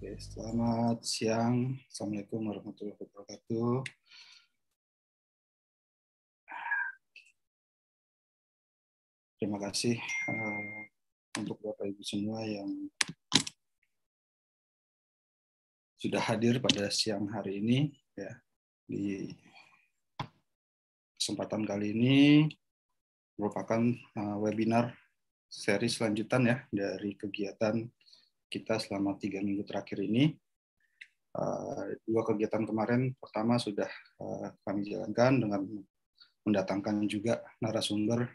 Oke, selamat siang. Assalamualaikum warahmatullahi wabarakatuh. Terima kasih untuk Bapak Ibu semua yang sudah hadir pada siang hari ini. Ya, di kesempatan kali ini merupakan webinar seri selanjutan ya dari kegiatan kita selama 3 minggu terakhir ini. Dua kegiatan kemarin, pertama sudah kami jalankan dengan mendatangkan juga narasumber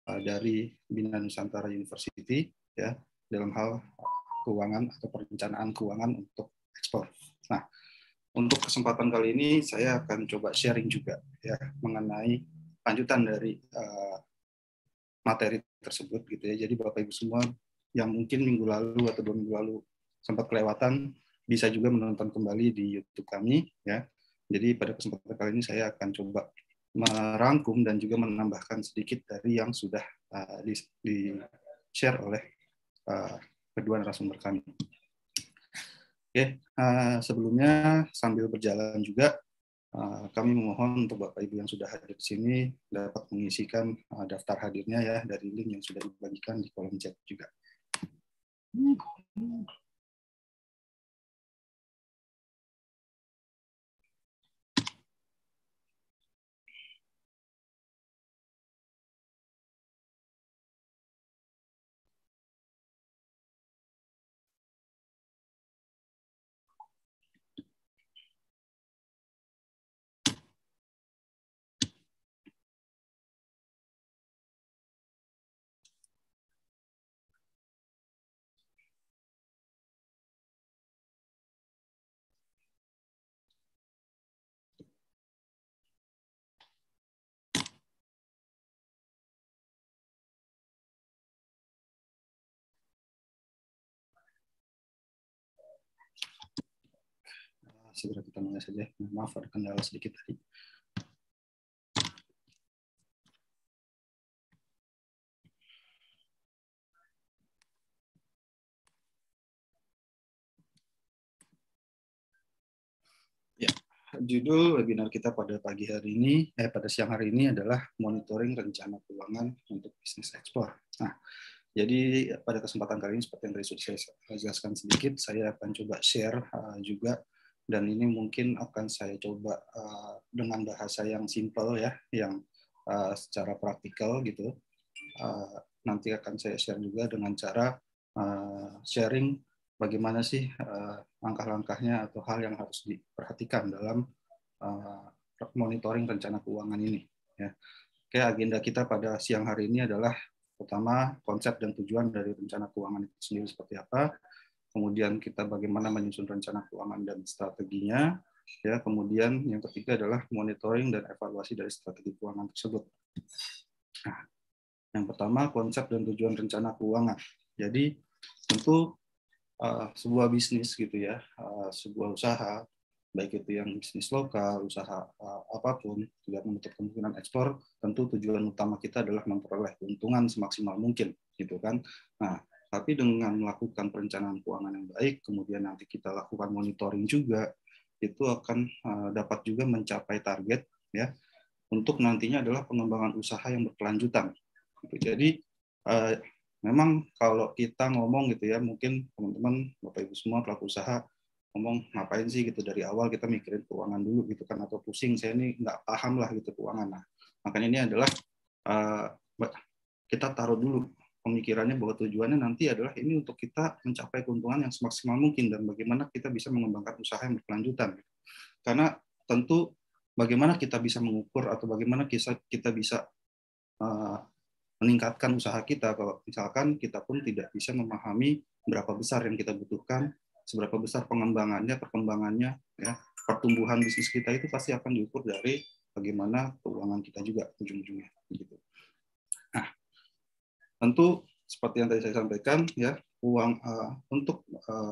dari Bina Nusantara University ya dalam hal keuangan atau perencanaan keuangan untuk ekspor. Nah, untuk kesempatan kali ini saya akan coba sharing juga ya mengenai lanjutan dari materi tersebut gitu ya. Jadi Bapak Ibu semua yang mungkin minggu lalu atau 2 minggu lalu sempat kelewatan bisa juga menonton kembali di YouTube kami ya. Jadi pada kesempatan kali ini saya akan coba merangkum dan juga menambahkan sedikit dari yang sudah di-share oleh kedua narasumber kami. Oke, sebelumnya sambil berjalan juga kami memohon untuk Bapak Ibu yang sudah hadir di sini dapat mengisikan daftar hadirnya ya dari link yang sudah dibagikan di kolom chat juga. Segera kita mulai saja. Maaf ada kendala sedikit tadi. Ya, judul webinar kita pada pagi hari ini, pada siang hari ini adalah monitoring rencana keuangan untuk bisnis ekspor. Nah, jadi pada kesempatan kali ini seperti yang tadi sudah saya jelaskan sedikit, saya akan coba share juga dan ini mungkin akan saya coba dengan bahasa yang simple ya, yang secara praktikal gitu. Nanti akan saya share juga dengan cara sharing bagaimana sih langkah-langkahnya atau hal yang harus diperhatikan dalam monitoring rencana keuangan ini. Ya. Oke, agenda kita pada siang hari ini adalah pertama konsep dan tujuan dari rencana keuangan itu sendiri seperti apa, kemudian kita bagaimana menyusun rencana keuangan dan strateginya, ya, kemudian yang ketiga adalah monitoring dan evaluasi dari strategi keuangan tersebut. Nah, yang pertama konsep dan tujuan rencana keuangan. Jadi tentu sebuah bisnis gitu ya, sebuah usaha, baik itu yang bisnis lokal, usaha apapun, tidak menutup kemungkinan ekspor, tentu tujuan utama kita adalah memperoleh keuntungan semaksimal mungkin, gitu kan. Nah, tapi dengan melakukan perencanaan keuangan yang baik, kemudian nanti kita lakukan monitoring juga, itu akan dapat juga mencapai target ya, untuk nantinya adalah pengembangan usaha yang berkelanjutan. Jadi memang kalau kita ngomong gitu ya, mungkin teman-teman, Bapak Ibu semua pelaku usaha ngomong ngapain sih gitu dari awal kita mikirin keuangan dulu gitu kan, atau pusing saya ini nggak paham lah gitu keuangan. Nah, makanya ini adalah kita taruh dulu pemikirannya bahwa tujuannya nanti adalah ini untuk kita mencapai keuntungan yang semaksimal mungkin dan bagaimana kita bisa mengembangkan usaha yang berkelanjutan. Karena tentu bagaimana kita bisa mengukur atau bagaimana kita bisa meningkatkan usaha kita kalau misalkan kita pun tidak bisa memahami berapa besar yang kita butuhkan, seberapa besar pengembangannya, perkembangannya, ya, pertumbuhan bisnis kita itu pasti akan diukur dari bagaimana keuangan kita juga ujung-ujungnya. Gitu. Nah, tentu seperti yang tadi saya sampaikan, ya, untuk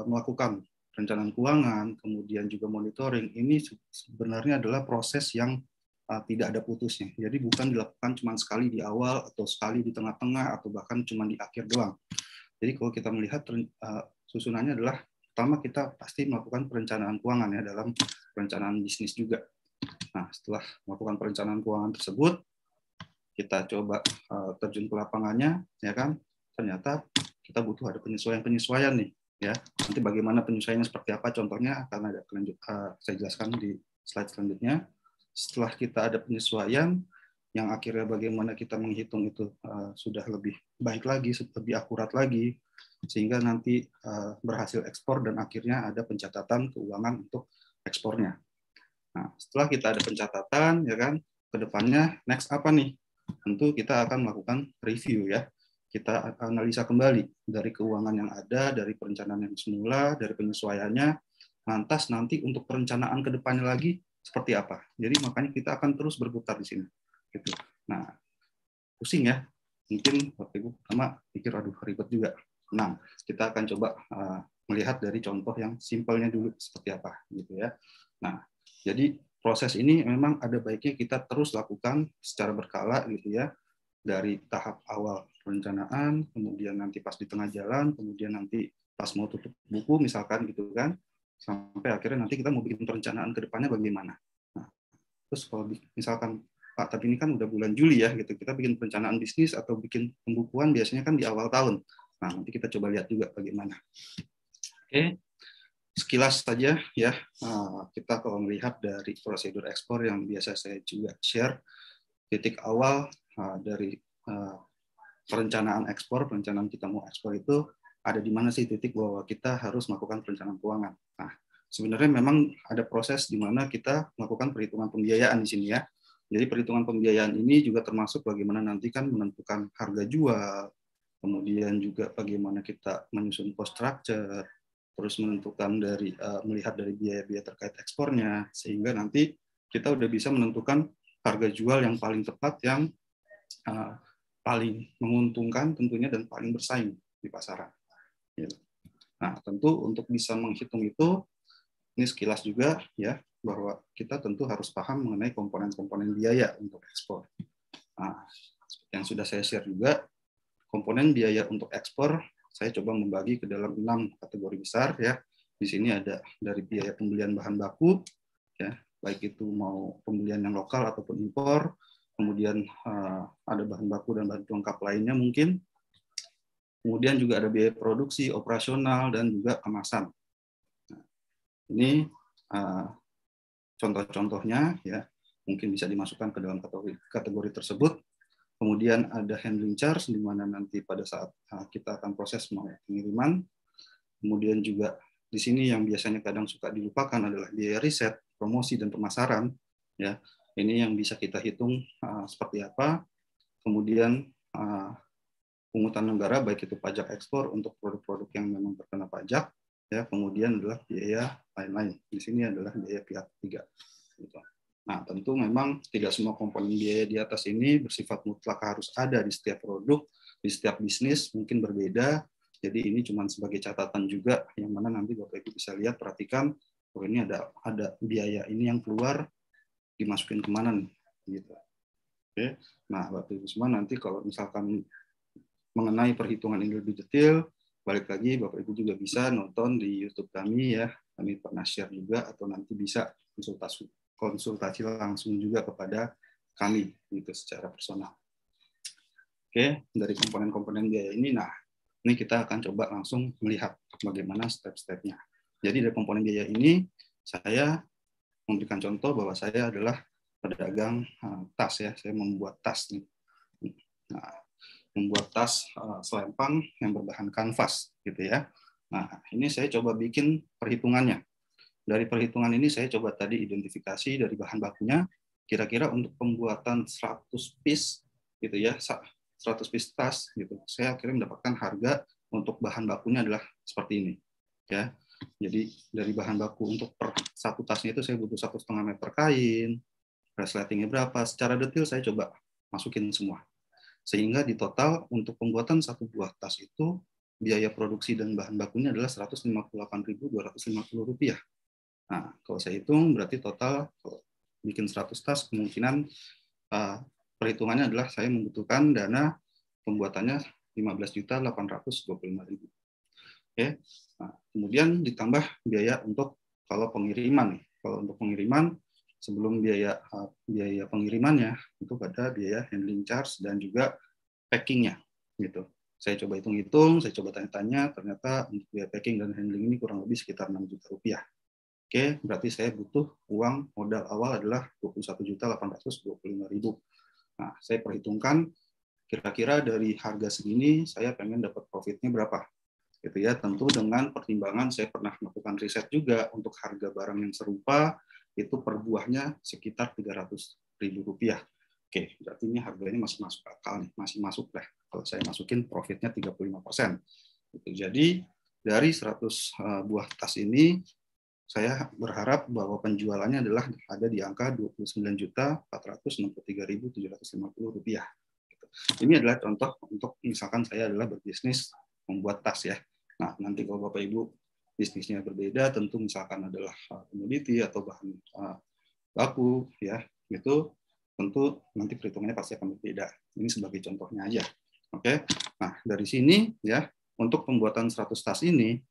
melakukan perencanaan keuangan, kemudian juga monitoring, ini sebenarnya adalah proses yang tidak ada putusnya. Jadi bukan dilakukan cuma sekali di awal atau sekali di tengah-tengah atau bahkan cuma di akhir doang. Jadi kalau kita melihat susunannya adalah pertama kita pasti melakukan perencanaan keuangan ya dalam perencanaan bisnis juga. Nah, setelah melakukan perencanaan keuangan tersebut, kita coba terjun ke lapangannya, ya kan? Ternyata kita butuh ada penyesuaian-penyesuaian nih, ya. Nanti bagaimana penyesuaiannya seperti apa? Contohnya akan ada saya jelaskan di slide selanjutnya. Setelah kita ada penyesuaian, yang akhirnya bagaimana kita menghitung itu sudah lebih baik lagi, lebih akurat lagi, sehingga nanti berhasil ekspor dan akhirnya ada pencatatan keuangan untuk ekspornya. Nah, setelah kita ada pencatatan, ya kan, ke depannya next apa nih? Tentu kita akan melakukan review ya. Kita analisa kembali dari keuangan yang ada, dari perencanaan yang semula, dari penyesuaiannya, lantas nanti untuk perencanaan ke depannya lagi seperti apa. Jadi makanya kita akan terus berputar di sini. Gitu. Nah, pusing ya. Mungkin Bapak Ibu pertama pikir aduh ribet juga. Nah, kita akan coba melihat dari contoh yang simpelnya dulu seperti apa gitu ya. Nah, jadi proses ini memang ada baiknya kita terus lakukan secara berkala gitu ya, dari tahap awal perencanaan, kemudian nanti pas di tengah jalan, kemudian nanti pas mau tutup buku misalkan gitu kan, sampai akhirnya nanti kita mau bikin perencanaan ke depannya bagaimana. Nah, terus kalau misalkan Pak, tapi ini kan udah bulan Juli ya gitu, kita bikin perencanaan bisnis atau bikin pembukuan biasanya kan di awal tahun. Nah, nanti kita coba lihat juga bagaimana. Oke. Sekilas saja ya, kita kalau melihat dari prosedur ekspor yang biasa saya juga share, titik awal dari perencanaan ekspor, perencanaan kita mau ekspor itu ada di mana sih titik bahwa kita harus melakukan perencanaan keuangan. Nah, sebenarnya memang ada proses di mana kita melakukan perhitungan pembiayaan di sini ya. Jadi perhitungan pembiayaan ini juga termasuk bagaimana nanti kan menentukan harga jual, kemudian juga bagaimana kita menyusun cost structure, terus menentukan dari melihat dari biaya-biaya terkait ekspornya, sehingga nanti kita udah bisa menentukan harga jual yang paling tepat, yang paling menguntungkan tentunya dan paling bersaing di pasaran. Nah, tentu untuk bisa menghitung itu, ini sekilas juga ya, bahwa kita tentu harus paham mengenai komponen-komponen biaya untuk ekspor. Nah, yang sudah saya share juga, komponen biaya untuk ekspor saya coba membagi ke dalam 6 kategori besar ya. Di sini ada dari biaya pembelian bahan baku ya, baik itu mau pembelian yang lokal ataupun impor, kemudian ada bahan baku dan bahan pelengkap lainnya mungkin. Kemudian juga ada biaya produksi, operasional dan juga kemasan. Nah, ini contoh-contohnya ya, mungkin bisa dimasukkan ke dalam kategori tersebut. Kemudian ada handling charge, di mana nanti pada saat kita akan proses pengiriman. Kemudian juga di sini yang biasanya kadang suka dilupakan adalah biaya riset, promosi, dan pemasaran. Ya, ini yang bisa kita hitung seperti apa. Kemudian pungutan negara, baik itu pajak ekspor untuk produk-produk yang memang terkena pajak. Ya, kemudian adalah biaya lain-lain. Di sini adalah biaya pihak ketiga. Gitu. Nah, tentu memang tidak semua komponen biaya di atas ini bersifat mutlak harus ada di setiap produk, di setiap bisnis, mungkin berbeda. Jadi ini cuma sebagai catatan juga, yang mana nanti Bapak Ibu bisa lihat, perhatikan, oh ini ada biaya ini yang keluar, dimasukin kemana nih. Gitu. Oke. Nah, Bapak Ibu semua nanti kalau misalkan mengenai perhitungan ini lebih detail, balik lagi Bapak Ibu juga bisa nonton di YouTube kami ya, kami pernah share juga, atau nanti bisa konsultasi langsung juga kepada kami gitu secara personal. Oke, dari komponen-komponen biaya ini, nah ini kita akan coba langsung melihat bagaimana step-stepnya. Jadi dari komponen biaya ini saya memberikan contoh bahwa saya adalah pedagang tas ya, saya membuat tas nih. Nah, membuat tas selempang yang berbahan kanvas gitu ya. Nah, ini saya coba bikin perhitungannya. Dari perhitungan ini saya coba tadi identifikasi dari bahan bakunya, kira-kira untuk pembuatan 100 piece gitu ya, 100 piece tas gitu. Saya akhirnya mendapatkan harga untuk bahan bakunya adalah seperti ini. Ya. Jadi dari bahan baku untuk per satu tasnya itu saya butuh 1,5 meter kain, resletingnya berapa, secara detail saya coba masukin semua. Sehingga di total untuk pembuatan satu buah tas itu biaya produksi dan bahan bakunya adalah Rp158.250. Nah, kalau saya hitung berarti total kalau bikin 100 tas kemungkinan perhitungannya adalah saya membutuhkan dana pembuatannya 15.825.000. Oke. Nah, kemudian ditambah biaya untuk kalau pengiriman nih. Kalau untuk pengiriman, sebelum biaya pengirimannya itu ada biaya handling charge dan juga packingnya gitu. Saya coba hitung-hitung, saya coba tanya-tanya, ternyata untuk biaya packing dan handling ini kurang lebih sekitar 6 juta rupiah. Oke, berarti saya butuh uang modal awal adalah 21.825.000. Nah, saya perhitungkan kira-kira dari harga segini saya pengen dapat profitnya berapa. Gitu ya, tentu dengan pertimbangan saya pernah melakukan riset juga untuk harga barang yang serupa itu per buahnya sekitar 300.000 rupiah. Oke, berarti ini harganya masih masuk akal nih, masih masuk lah. Kalau saya masukin profitnya 35%. Jadi dari 100 buah tas ini saya berharap bahwa penjualannya adalah ada di angka 29.463.750 rupiah. Ini adalah contoh untuk misalkan saya adalah berbisnis membuat tas ya. Nah, nanti kalau Bapak Ibu bisnisnya berbeda, tentu misalkan adalah komoditi atau bahan baku ya, itu tentu nanti perhitungannya pasti akan berbeda. Ini sebagai contohnya aja. Oke. Nah, dari sini ya, untuk pembuatan 100 tas ini,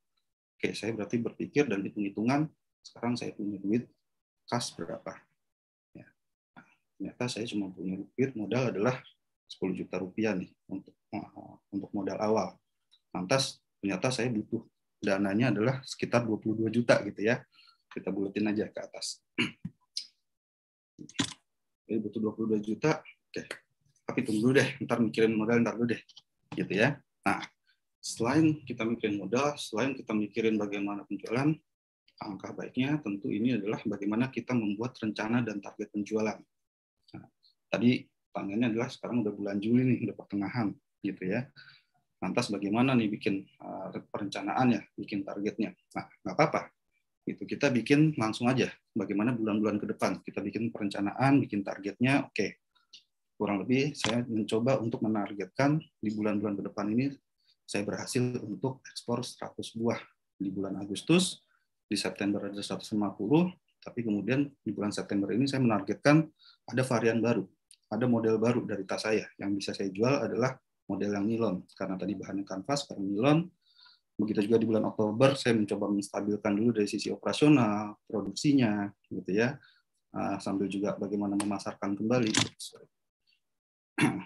oke, saya berarti berpikir dan hitung-hitungan sekarang saya punya duit kas berapa. Ya. Nah, ternyata saya cuma punya duit modal adalah 10 juta rupiah nih untuk modal awal. Lantas ternyata saya butuh dananya adalah sekitar 22 juta gitu ya. Kita buletin aja ke atas. Jadi butuh 22 juta. Oke. Tapi tunggu dulu deh, ntar mikirin modal ntar dulu deh. Gitu ya. Nah, selain kita mikirin modal, selain kita mikirin bagaimana penjualan, angka baiknya tentu ini adalah bagaimana kita membuat rencana dan target penjualan. Nah, tadi tangannya adalah sekarang udah bulan Juli nih, udah pertengahan gitu ya. Lantas bagaimana nih bikin perencanaannya, bikin targetnya. Nah, nggak apa-apa. Itu kita bikin langsung aja. Bagaimana bulan-bulan ke depan kita bikin perencanaan, bikin targetnya. Oke. Kurang lebih saya mencoba untuk menargetkan di bulan-bulan ke depan ini saya berhasil untuk ekspor 100 buah di bulan Agustus, di September ada 150, tapi kemudian di bulan September ini saya menargetkan ada varian baru, ada model baru dari tas saya yang bisa saya jual adalah model yang nilon, karena tadi bahannya kanvas, sekarang nilon. Begitu juga di bulan Oktober saya mencoba menstabilkan dulu dari sisi operasional, produksinya, gitu ya, sambil juga bagaimana memasarkan kembali.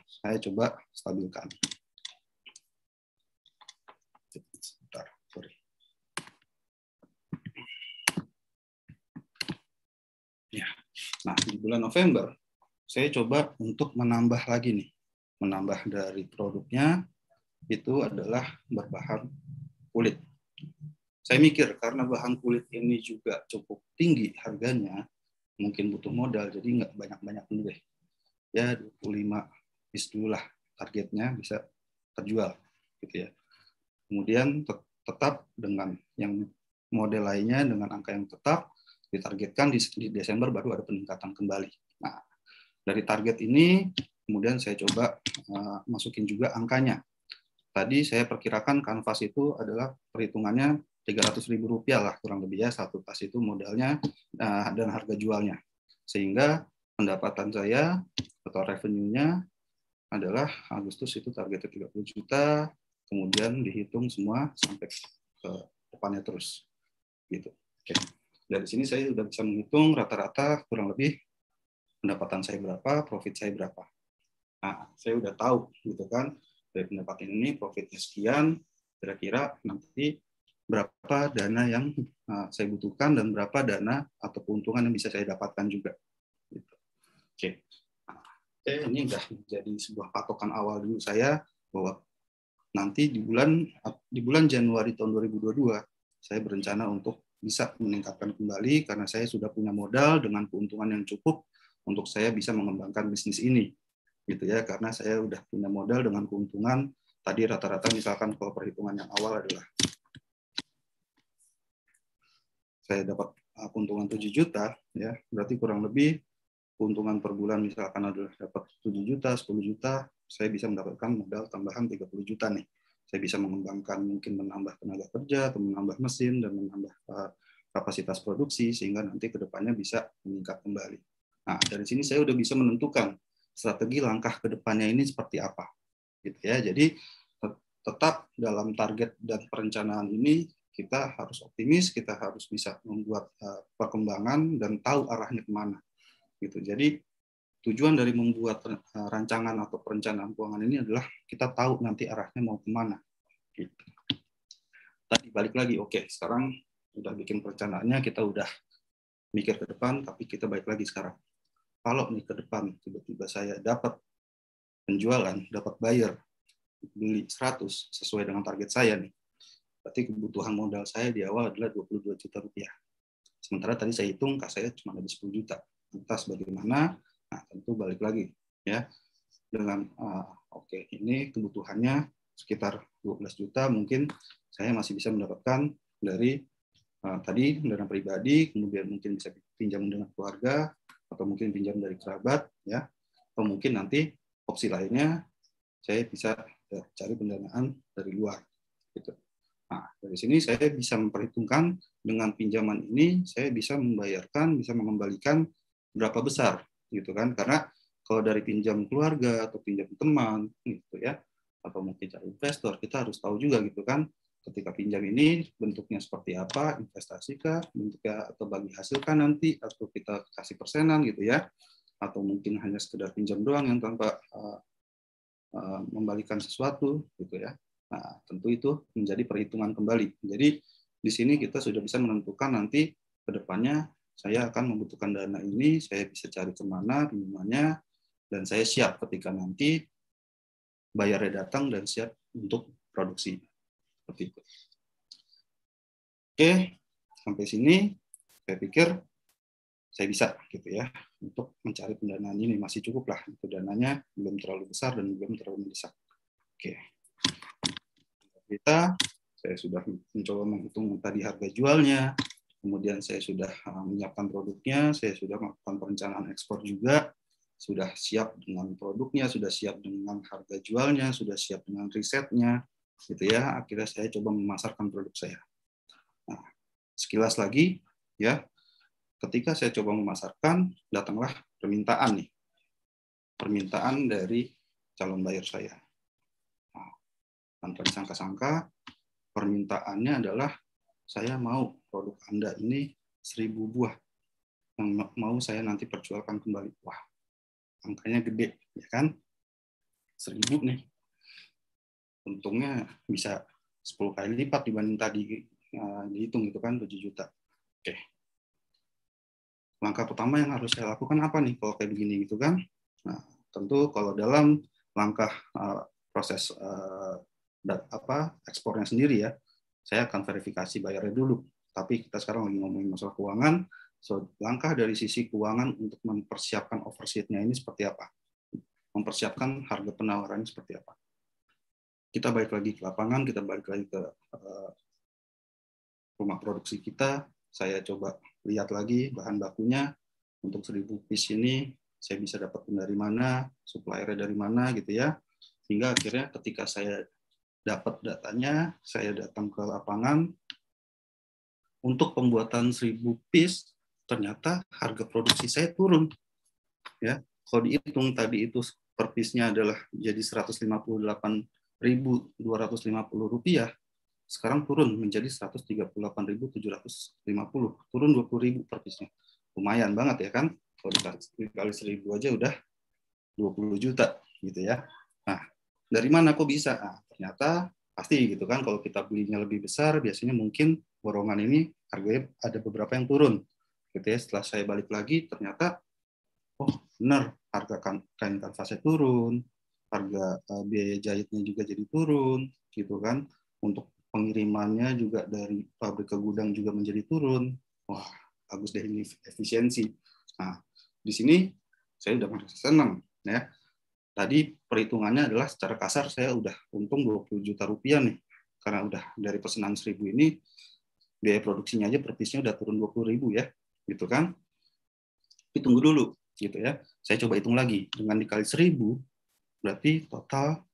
Saya coba stabilkan. Sebentar, sorry. Ya, nah di bulan November saya coba untuk menambah lagi nih, menambah dari produknya itu adalah berbahan kulit. Saya mikir karena bahan kulit ini juga cukup tinggi harganya, mungkin butuh modal, jadi nggak banyak-banyak dulu deh. Ya 25 piece dulu lah targetnya bisa terjual gitu ya. Kemudian tetap dengan yang model lainnya dengan angka yang tetap ditargetkan di Desember baru ada peningkatan kembali. Nah, dari target ini kemudian saya coba masukin juga angkanya. Tadi saya perkirakan kanvas itu adalah perhitungannya 300.000 rupiah lah kurang lebih ya, satu tas itu modalnya dan harga jualnya. Sehingga pendapatan saya atau revenue-nya adalah Agustus itu targetnya 30 juta, kemudian dihitung semua sampai ke depannya terus. Gitu. Oke. Dari sini saya sudah bisa menghitung rata-rata kurang lebih pendapatan saya berapa, profit saya berapa. Nah, saya udah tahu gitu kan, dari pendapatan ini profitnya sekian, kira-kira nanti berapa dana yang saya butuhkan dan berapa dana atau keuntungan yang bisa saya dapatkan juga. Gitu. Oke. Ini sudah menjadi sebuah patokan awal dulu saya bahwa nanti di bulan Januari tahun 2022 saya berencana untuk bisa meningkatkan kembali karena saya sudah punya modal dengan keuntungan yang cukup untuk saya bisa mengembangkan bisnis ini. Gitu ya, karena saya udah punya modal dengan keuntungan tadi rata-rata misalkan kalau perhitungan yang awal adalah saya dapat keuntungan 7 juta ya, berarti kurang lebih keuntungan per bulan misalkan adalah dapat 7 juta, 10 juta, saya bisa mendapatkan modal tambahan 30 juta nih. Saya bisa mengembangkan mungkin menambah tenaga kerja atau menambah mesin dan menambah kapasitas produksi sehingga nanti ke depannya bisa meningkat kembali. Nah, dari sini saya udah bisa menentukan strategi langkah ke depannya ini seperti apa. Gitu ya. Jadi tetap dalam target dan perencanaan ini kita harus optimis, kita harus bisa membuat perkembangan dan tahu arahnya kemana. Gitu. Jadi tujuan dari membuat rancangan atau perencanaan keuangan ini adalah kita tahu nanti arahnya mau kemana. Gitu. Tadi balik lagi, oke, sekarang udah bikin perencanaannya, kita udah mikir ke depan, tapi kita balik lagi sekarang. Kalau nih ke depan tiba-tiba saya dapat penjualan, dapat buyer, beli 100 sesuai dengan target saya nih. Berarti kebutuhan modal saya di awal adalah 22 juta rupiah. Sementara tadi saya hitung kas saya cuma ada 10 juta. Entah bagaimana, nah tentu balik lagi ya. Dengan ini kebutuhannya sekitar 12 juta, mungkin saya masih bisa mendapatkan dari tadi dana pribadi, kemudian mungkin bisa pinjam dengan keluarga, atau mungkin pinjam dari kerabat ya, atau mungkin nanti opsi lainnya saya bisa cari pendanaan dari luar gitu. Nah, dari sini saya bisa memperhitungkan dengan pinjaman ini saya bisa membayarkan, bisa mengembalikan berapa besar gitu kan. Karena kalau dari pinjam keluarga atau pinjam teman gitu ya, atau mungkin cari investor, kita harus tahu juga gitu kan, ketika pinjam ini bentuknya seperti apa, investasi kah, bentuknya atau bagi hasil kah nanti, atau kita kasih persenan gitu ya, atau mungkin hanya sekedar pinjam doang yang tanpa membalikan sesuatu gitu ya. Nah, tentu itu menjadi perhitungan kembali. Jadi di sini kita sudah bisa menentukan nanti ke depannya saya akan membutuhkan dana ini, saya bisa cari kemana pinjamannya, dan saya siap ketika nanti bayarnya datang dan siap untuk produksi. Seperti itu. Oke, sampai sini saya pikir saya bisa gitu ya untuk mencari pendanaan ini, masih cukup lah, itu dananya belum terlalu besar dan belum terlalu mendesak. Oke, kita saya sudah mencoba menghitung tadi harga jualnya, kemudian saya sudah menyiapkan produknya, saya sudah melakukan perencanaan ekspor juga, sudah siap dengan produknya, sudah siap dengan harga jualnya, sudah siap dengan risetnya, gitu ya. Akhirnya saya coba memasarkan produk saya. Nah, sekilas lagi ya, ketika saya coba memasarkan, datanglah permintaan nih. Permintaan dari calon buyer saya. Nah, tanpa disangka-sangka, permintaannya adalah saya mau produk Anda ini 1000 buah yang mau saya nanti perjualkan kembali. Wah, angkanya gede, ya kan? 1000 nih. Untungnya bisa 10 kali lipat dibanding tadi dihitung itu kan 7 juta. Oke. Langkah pertama yang harus saya lakukan apa nih kalau kayak begini gitu kan? Nah, tentu kalau dalam langkah proses ekspornya sendiri ya, saya akan verifikasi bayarnya dulu. Tapi kita sekarang lagi ngomongin masalah keuangan, so langkah dari sisi keuangan untuk mempersiapkan overseat-nya ini seperti apa? Mempersiapkan harga penawarannya seperti apa? Kita balik lagi ke lapangan, kita balik lagi ke rumah produksi kita, saya coba lihat lagi bahan bakunya, untuk 1000 piece ini saya bisa dapat dari mana, supplier-nya dari mana gitu ya. Hingga akhirnya ketika saya dapat datanya, saya datang ke lapangan untuk pembuatan 1000 piece, ternyata harga produksi saya turun. Ya, kalau dihitung tadi itu per piece-nya adalah jadi Rp158.250, sekarang turun menjadi 138.750, turun 20.000 per piece-nya. Lumayan banget ya kan? Kalau dikali 1000 aja udah 20 juta gitu ya. Nah, dari mana kok bisa? Nah, ternyata pasti gitu kan, kalau kita belinya lebih besar, biasanya mungkin borongan ini harganya ada beberapa yang turun. Gitu ya. Setelah saya balik lagi, ternyata oh benar, harga kain kanvasnya turun, harga biaya jahitnya juga jadi turun, gitu kan. Untuk pengirimannya juga dari pabrik ke gudang juga menjadi turun. Wah, bagus deh ini efisiensi. Nah, di sini saya udah merasa senang ya. Tadi perhitungannya adalah secara kasar saya udah untung 20 juta rupiah nih. Karena udah dari pesanan 1000 ini biaya produksinya aja per piece-nya udah turun 20.000 ya, gitu kan. Tapi tunggu dulu gitu ya. Saya coba hitung lagi, dengan dikali 1000 berarti total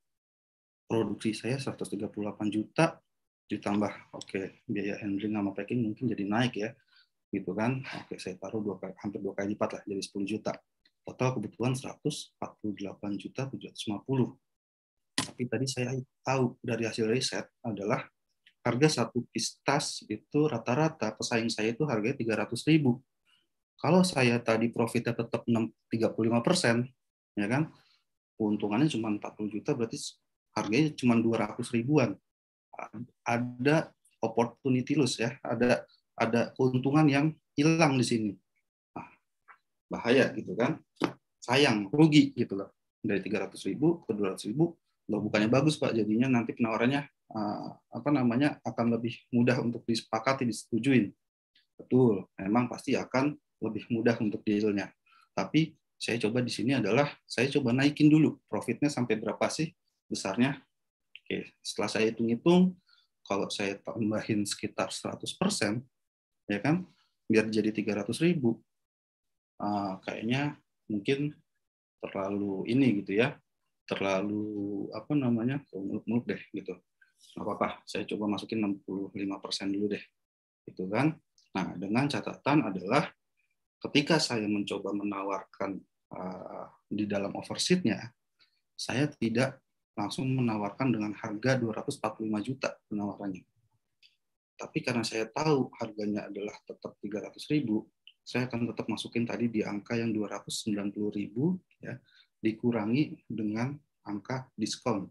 produksi saya 138 juta ditambah biaya handling sama packing mungkin jadi naik ya, gitu kan. Oke, saya taruh hampir 2 kali lipat lah, jadi 10 juta. Total kebutuhan 148.750. Tapi tadi saya tahu dari hasil riset adalah harga satu piece tas itu rata-rata pesaing saya itu harganya 300.000. Kalau saya tadi profitnya tetap 35%, ya kan, keuntungannya cuma 40 juta, berarti harganya cuma 200 ribuan. Ada opportunity loss ya, ada keuntungan yang hilang di sini. Nah, bahaya gitu kan, sayang, rugi gitu loh. Dari 300.000 ke 200.000, loh bukannya bagus Pak, jadinya nanti penawarannya akan lebih mudah untuk disepakati, disetujuin. Betul, memang pasti akan lebih mudah untuk dealnya. Tapi saya coba di sini adalah saya coba naikin dulu profitnya sampai berapa sih besarnya. Oke, setelah saya hitung-hitung, kalau saya tambahin sekitar 100%, ya kan, biar jadi 300.000, kayaknya mungkin terlalu ini gitu ya, terlalu muluk-muluk deh gitu. Nggak apa-apa, saya coba masukin 65% dulu deh, gitu kan. Nah, dengan catatan adalah ketika saya mencoba menawarkan di dalam overseat-nya, saya tidak langsung menawarkan dengan harga 245 juta penawarannya. Tapi karena saya tahu harganya adalah tetap 300.000, saya akan tetap masukin tadi di angka yang 290.000 ya, dikurangi dengan angka diskon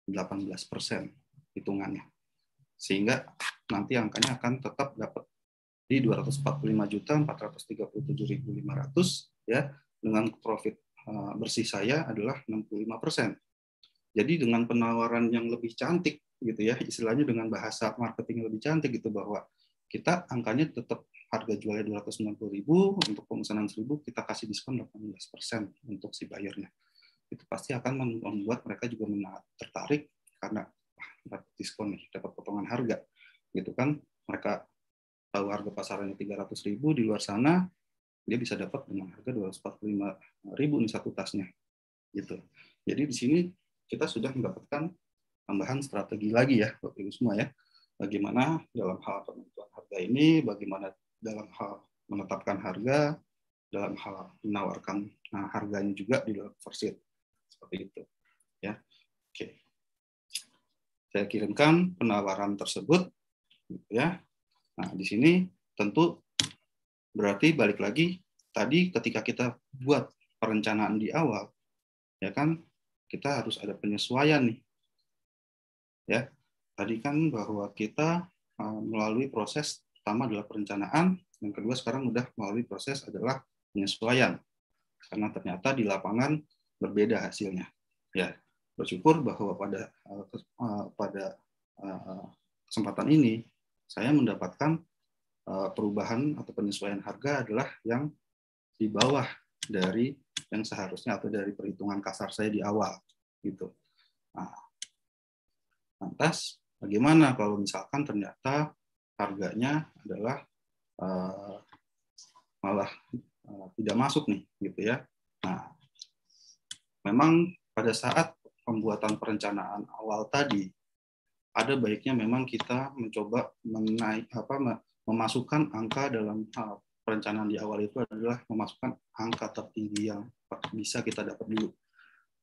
18% hitungannya. Sehingga nanti angkanya akan tetap dapat di 245.437.500 ya, dengan profit bersih saya adalah 65%. Jadi dengan penawaran yang lebih cantik gitu ya, istilahnya dengan bahasa marketing yang lebih cantik gitu, bahwa kita angkanya tetap harga jualnya 290.000, untuk pemesanan 1.000 kita kasih diskon 18% untuk si buyernya. Itu pasti akan membuat mereka juga tertarik karena dapat diskon nih, dapat potongan harga gitu kan. Mereka tahu harga pasarannya 300.000, di luar sana dia bisa dapat dengan harga 245.000 nih satu tasnya gitu. Jadi di sini kita sudah mendapatkan tambahan strategi lagi ya, Bapak Ibu semua ya. Bagaimana dalam hal penentuan harga ini, bagaimana dalam hal menetapkan harga, dalam hal menawarkan harganya juga di dalam overseat. Seperti itu. Ya. Oke. Saya kirimkan penawaran tersebut ya. Nah, di sini tentu berarti balik lagi tadi ketika kita buat perencanaan di awal, ya kan, kita harus ada penyesuaian nih. Ya, tadi kan bahwa kita melalui proses pertama adalah perencanaan, yang kedua sekarang udah melalui proses adalah penyesuaian. Karena ternyata di lapangan berbeda hasilnya. Ya, bersyukur bahwa pada kesempatan ini saya mendapatkan perubahan atau penyesuaian harga adalah yang di bawah dari yang seharusnya atau dari perhitungan kasar saya di awal gitu. Nah, lantas bagaimana kalau misalkan ternyata harganya adalah malah tidak masuk nih gitu ya. Nah, memang pada saat pembuatan perencanaan awal tadi ada baiknya memang kita mencoba memasukkan angka dalam perencanaan di awal itu adalah memasukkan angka tertinggi yang bisa kita dapat dulu.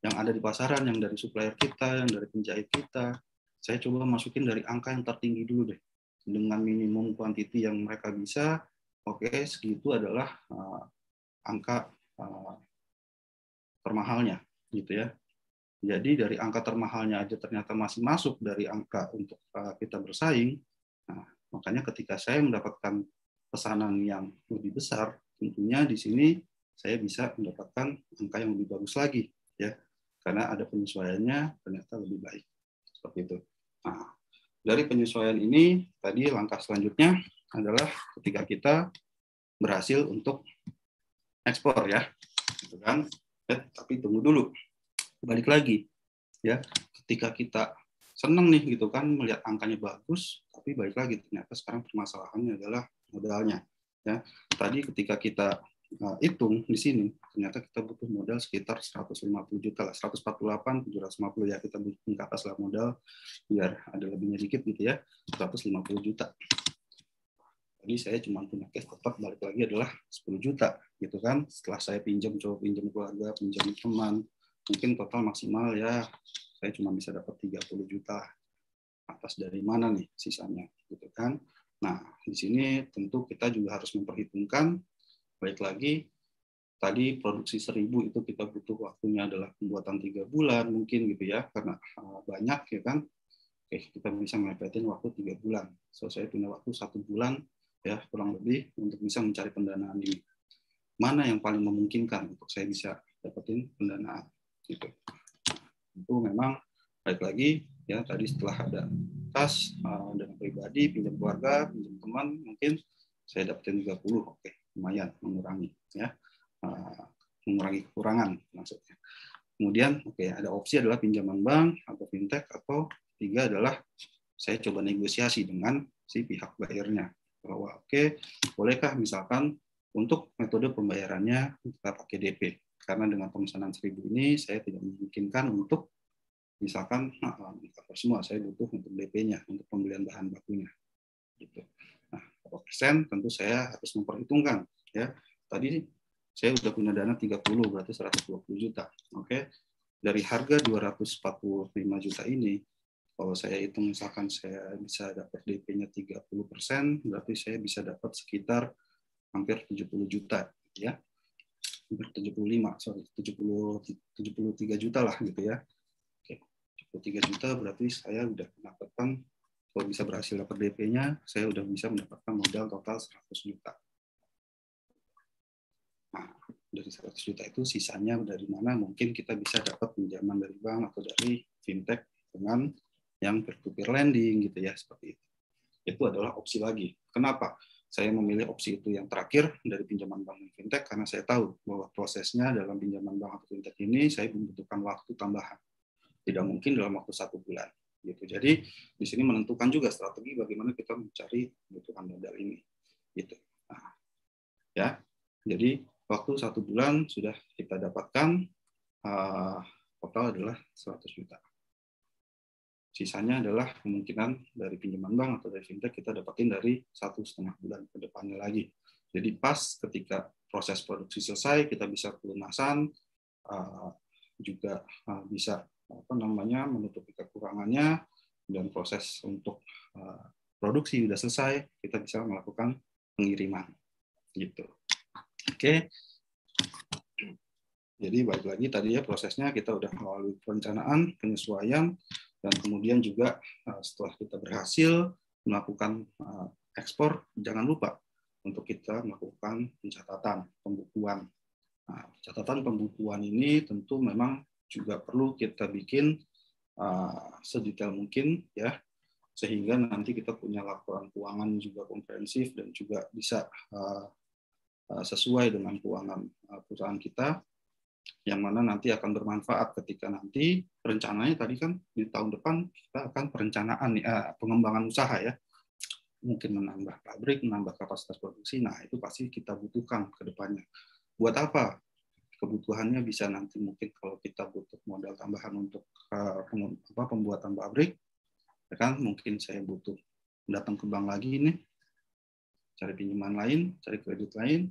Yang ada di pasaran, yang dari supplier kita, yang dari penjahit kita, saya coba masukin dari angka yang tertinggi dulu deh. Dengan minimum quantity yang mereka bisa, oke, segitu adalah angka termahalnya, gitu ya. Jadi dari angka termahalnya aja ternyata masih masuk dari angka untuk kita bersaing. Nah, makanya ketika saya mendapatkan pesanan yang lebih besar, tentunya di sini saya bisa mendapatkan angka yang lebih bagus lagi, ya, karena ada penyesuaiannya ternyata lebih baik. Seperti itu. Nah, dari penyesuaian ini tadi langkah selanjutnya adalah ketika kita berhasil untuk ekspor ya, gitu kan. Tapi tunggu dulu. Balik lagi ya, ketika kita senang nih gitu kan melihat angkanya bagus, tapi balik lagi ternyata sekarang permasalahannya adalah modalnya ya. Tadi ketika kita hitung di sini ternyata kita butuh modal sekitar 150 juta lah, 148 750 ya, kita bikin ke atas lah modal biar ada lebihnya dikit gitu ya, 150 juta. Jadi saya cuma punya cash tetap balik lagi adalah 10 juta gitu kan. Setelah saya pinjam keluarga, pinjam teman, mungkin total maksimal ya saya cuma bisa dapat 30 juta atas dari mana nih sisanya, gitu kan. Nah, di sini tentu kita juga harus memperhitungkan, baik lagi, tadi produksi 1000 itu kita butuh waktunya adalah pembuatan 3 bulan mungkin gitu ya, karena banyak ya kan. Oke, kita bisa mepetin waktu 3 bulan. So, saya punya waktu 1 bulan ya kurang lebih untuk bisa mencari pendanaan ini. Mana yang paling memungkinkan untuk saya bisa dapetin pendanaan gitu. Itu memang baik lagi ya, tadi setelah ada kas dana pribadi, pinjam keluarga, pinjam teman, mungkin saya dapetin 30, oke, lumayan mengurangi ya. Mengurangi kekurangan maksudnya. Kemudian ada opsi adalah pinjaman bank atau fintech, atau 3 adalah saya coba negosiasi dengan si pihak bayarnya bahwa bolehkah misalkan untuk metode pembayarannya kita pakai DP, karena dengan pemesanan 1000 ini saya tidak memungkinkan untuk misalkan cover semua, saya butuh untuk DP-nya untuk pembelian bahan bakunya gitu. Nah, berapa persen tentu saya harus memperhitungkan ya. Tadi saya sudah punya dana 30, berarti 120 juta. Oke. Dari harga 245 juta ini, kalau saya hitung misalkan saya bisa dapat DP-nya 30%, berarti saya bisa dapat sekitar hampir 70 juta ya. Hampir 73 juta lah gitu ya. Oke. 73 juta berarti saya udah mendapatkan, kalau bisa berhasil dapat DP-nya, saya udah bisa mendapatkan modal total 100 juta. Nah, dari 100 juta itu sisanya dari mana mungkin kita bisa dapat pinjaman dari bank atau dari fintech dengan yang peer-to-peer lending gitu ya, seperti itu. Itu adalah opsi lagi. Kenapa saya memilih opsi itu yang terakhir dari pinjaman bank dan fintech? Karena saya tahu bahwa prosesnya dalam pinjaman bank atau fintech ini saya membutuhkan waktu tambahan. Tidak mungkin dalam waktu 1 bulan. Gitu. Jadi di sini menentukan juga strategi bagaimana kita mencari kebutuhan modal ini. Gitu. Nah, ya, jadi waktu 1 bulan sudah kita dapatkan, total adalah 100 juta. Sisanya adalah kemungkinan dari pinjaman bank atau dari fintech kita dapatin dari 1,5 bulan ke depannya lagi. Jadi pas ketika proses produksi selesai, kita bisa pelunasan, juga bisa menutupi kekurangannya, dan proses untuk produksi sudah selesai, kita bisa melakukan pengiriman. Gitu. Oke. Jadi balik lagi tadi ya, prosesnya kita udah melalui perencanaan, penyesuaian, dan kemudian juga setelah kita berhasil melakukan ekspor, jangan lupa untuk kita melakukan pencatatan, pembukuan. Nah, catatan pembukuan ini tentu memang juga perlu kita bikin sedetail mungkin ya, sehingga nanti kita punya laporan keuangan juga komprehensif dan juga bisa sesuai dengan keuangan perusahaan kita, yang mana nanti akan bermanfaat ketika nanti rencananya tadi kan di tahun depan kita akan perencanaan pengembangan usaha ya, mungkin menambah pabrik, menambah kapasitas produksi. Nah, itu pasti kita butuhkan ke depannya. Buat apa? Kebutuhannya bisa nanti mungkin kalau kita butuh modal tambahan untuk pembuatan pabrik, ya kan, mungkin saya butuh datang ke bank lagi nih, cari pinjaman lain, cari kredit lain.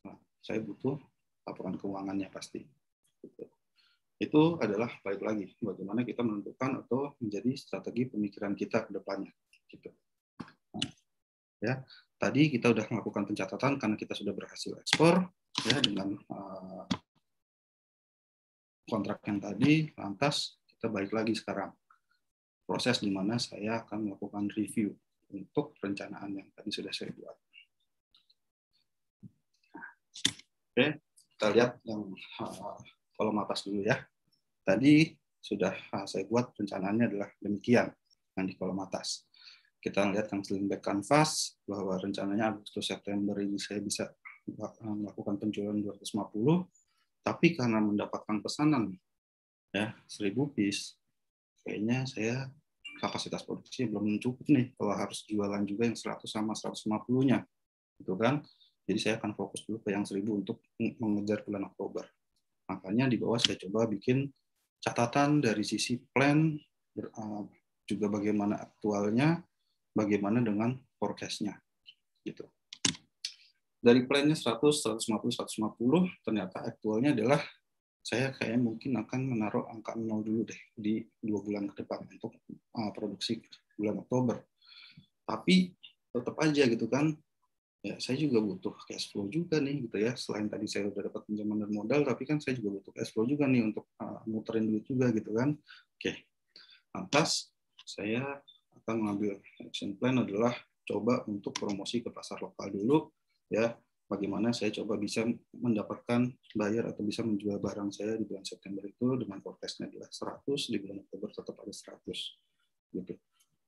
Nah, saya butuh laporan keuangannya pasti. Itu adalah baik lagi bagaimana kita menentukan atau menjadi strategi pemikiran kita ke depannya. Gitu. Nah, ya, tadi kita sudah melakukan pencatatan karena kita sudah berhasil ekspor ya dengan kontrak yang tadi. Lantas kita balik lagi sekarang proses di mana saya akan melakukan review untuk perencanaan yang tadi sudah saya buat. Oke, kita lihat yang kolom atas dulu ya. Tadi sudah saya buat perencanaannya adalah demikian yang di kolom atas. Kita lihat yang slim back canvas bahwa rencananya Agustus September ini saya bisa melakukan penjualan 250, tapi karena mendapatkan pesanan ya 1000 piece, kayaknya saya kapasitas produksi belum cukup nih kalau harus jualan juga yang 100 sama 150-nya. Gitu kan? Jadi saya akan fokus dulu ke yang 1000 untuk mengejar bulan Oktober. Makanya di bawah saya coba bikin catatan dari sisi plan, juga bagaimana aktualnya, bagaimana dengan forecast-nya. Gitu. Dari plan-nya 100, 150, 150, ternyata aktualnya adalah saya kayaknya mungkin akan menaruh angka 0 dulu deh di 2 bulan ke depan untuk produksi bulan Oktober. Tapi tetap aja gitu kan, ya saya juga butuh cash flow juga nih gitu ya. Selain tadi saya udah dapat pinjaman dan modal, tapi kan saya juga butuh cash flow juga nih untuk muterin duit juga gitu kan. Oke, lantas saya akan mengambil action plan adalah coba untuk promosi ke pasar lokal dulu ya. Bagaimana saya coba bisa mendapatkan buyer atau bisa menjual barang saya di bulan September itu dengan forecast-nya adalah 100, di bulan Oktober tetap ada 100 gitu.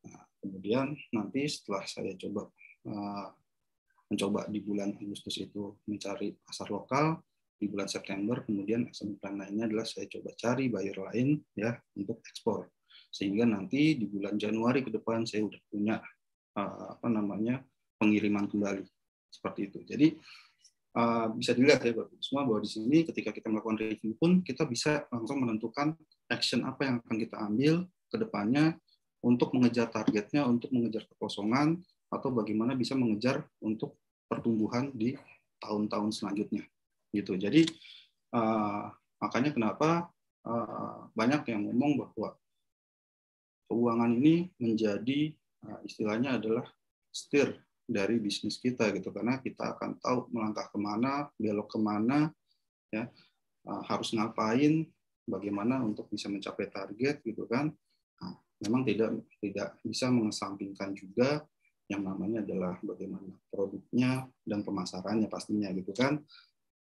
Nah, kemudian nanti setelah saya coba mencoba di bulan Agustus itu mencari pasar lokal, di bulan September kemudian action plan lainnya adalah saya coba cari buyer lain ya untuk ekspor, sehingga nanti di bulan Januari ke depan saya udah punya pengiriman kembali seperti itu. Jadi bisa dilihat ya Bapak semua bahwa di sini ketika kita melakukan review pun kita bisa langsung menentukan action apa yang akan kita ambil ke depannya untuk mengejar targetnya, untuk mengejar kekosongan, atau bagaimana bisa mengejar untuk pertumbuhan di tahun-tahun selanjutnya gitu. Jadi makanya kenapa banyak yang ngomong bahwa keuangan ini menjadi istilahnya adalah steer dari bisnis kita gitu, karena kita akan tahu melangkah kemana, belok kemana, ya harus ngapain, bagaimana untuk bisa mencapai target gitu kan. Nah, memang tidak bisa mengesampingkan juga yang namanya adalah bagaimana produknya dan pemasarannya pastinya gitu kan.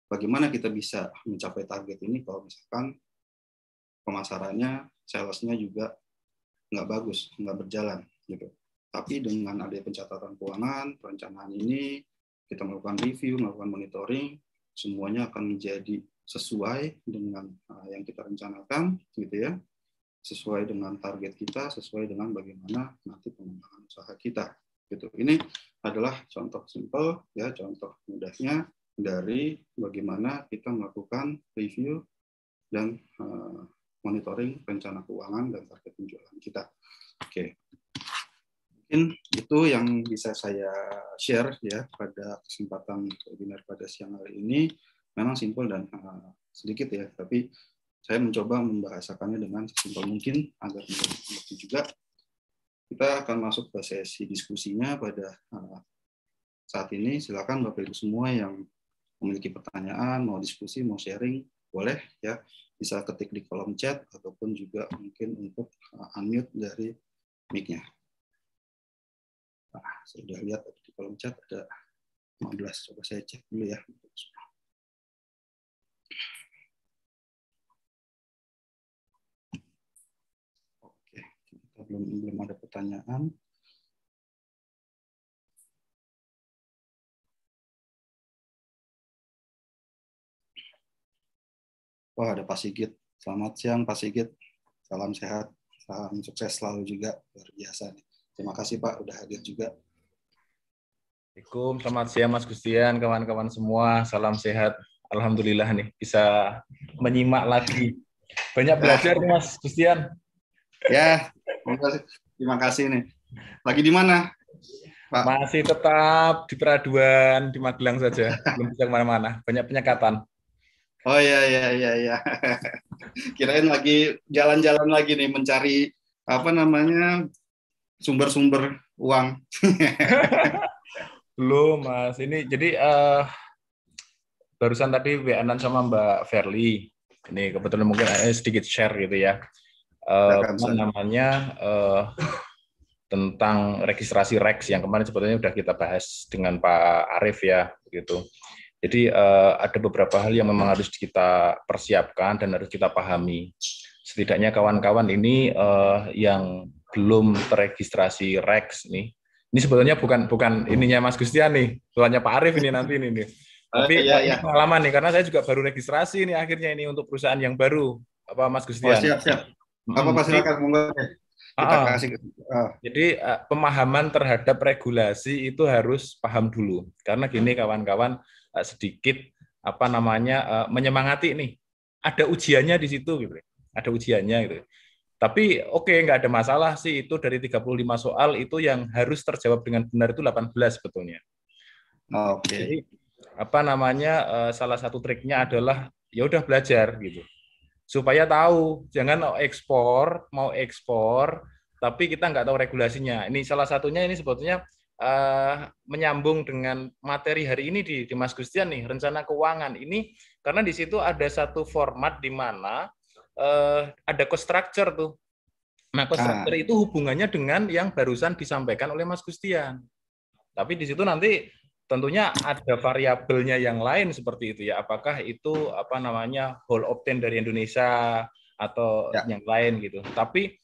Bagaimana kita bisa mencapai target ini kalau misalkan pemasarannya, salesnya juga nggak bagus, nggak berjalan gitu. Tapi dengan adanya pencatatan keuangan, perencanaan ini, kita melakukan review, melakukan monitoring, semuanya akan menjadi sesuai dengan yang kita rencanakan, gitu ya, sesuai dengan target kita, sesuai dengan bagaimana nanti pengembangan usaha kita, gitu. Ini adalah contoh simpel, ya, contoh mudahnya dari bagaimana kita melakukan review dan monitoring rencana keuangan dan target penjualan kita. Oke. Mungkin itu yang bisa saya share ya pada kesempatan webinar pada siang hari ini. Memang simpel dan sedikit ya, tapi saya mencoba membahasakannya dengan sesimpel mungkin agar mengerti juga. Kita akan masuk ke sesi diskusinya pada saat ini. Silakan Bapak Ibu semua yang memiliki pertanyaan, mau diskusi, mau sharing, boleh ya, bisa ketik di kolom chat ataupun juga mungkin untuk unmute dari mic-nya. Nah, saya sudah lihat di kolom chat ada 15. Coba saya cek dulu ya. Oke, kita belum ada pertanyaan. Wah, ada Pak Sigit. Selamat siang Pak Sigit. Salam sehat, salam sukses selalu juga. Luar biasa nih. Terima kasih Pak udah hadir juga. Assalamualaikum, selamat siang Mas Gustian, kawan-kawan semua, salam sehat. Alhamdulillah nih bisa menyimak lagi. Banyak belajar nih Mas Gustian. Ya, terima kasih nih. Lagi di mana, Pak? Masih tetap di Peraduan, di Magelang saja, belum bisa kemana-mana. Banyak penyekatan. Oh ya. Kirain lagi jalan-jalan lagi nih mencari apa namanya sumber-sumber uang. Belum Mas, ini jadi barusan tadi WA-an sama Mbak Verly. Ini kebetulan mungkin sedikit share gitu ya. Tentang registrasi REX yang kemarin sebetulnya sudah kita bahas dengan Pak Arief ya, begitu. Jadi ada beberapa hal yang memang harus kita persiapkan dan harus kita pahami. Setidaknya kawan-kawan ini yang belum terregistrasi REX nih, ini sebetulnya bukan ininya Mas Gustian nih, soalnya Pak Arief ini nanti ini nih. Tapi ini pengalaman nih, karena saya juga baru registrasi nih akhirnya ini untuk perusahaan yang baru, apa Mas Gustian? Oh, siap. Apa silakan monggo. Kita kasih. Jadi pemahaman terhadap regulasi itu harus paham dulu, karena gini kawan-kawan, sedikit menyemangati nih, ada ujiannya di situ gitu, ada ujiannya gitu. Tapi oke, nggak ada masalah sih, itu dari 35 soal itu yang harus terjawab dengan benar itu 18 sebetulnya. Oke. Jadi salah satu triknya adalah ya udah belajar gitu, supaya tahu, jangan mau ekspor tapi kita nggak tahu regulasinya. Ini salah satunya ini sebetulnya menyambung dengan materi hari ini di Mas Gustian nih, rencana keuangan ini, karena di situ ada satu format di mana ada cost structure tuh. Nah, cost structure itu hubungannya dengan yang barusan disampaikan oleh Mas Gustian. Tapi di situ nanti tentunya ada variabelnya yang lain seperti itu ya. Apakah itu apa namanya whole opt-in dari Indonesia atau yang lain gitu. Tapi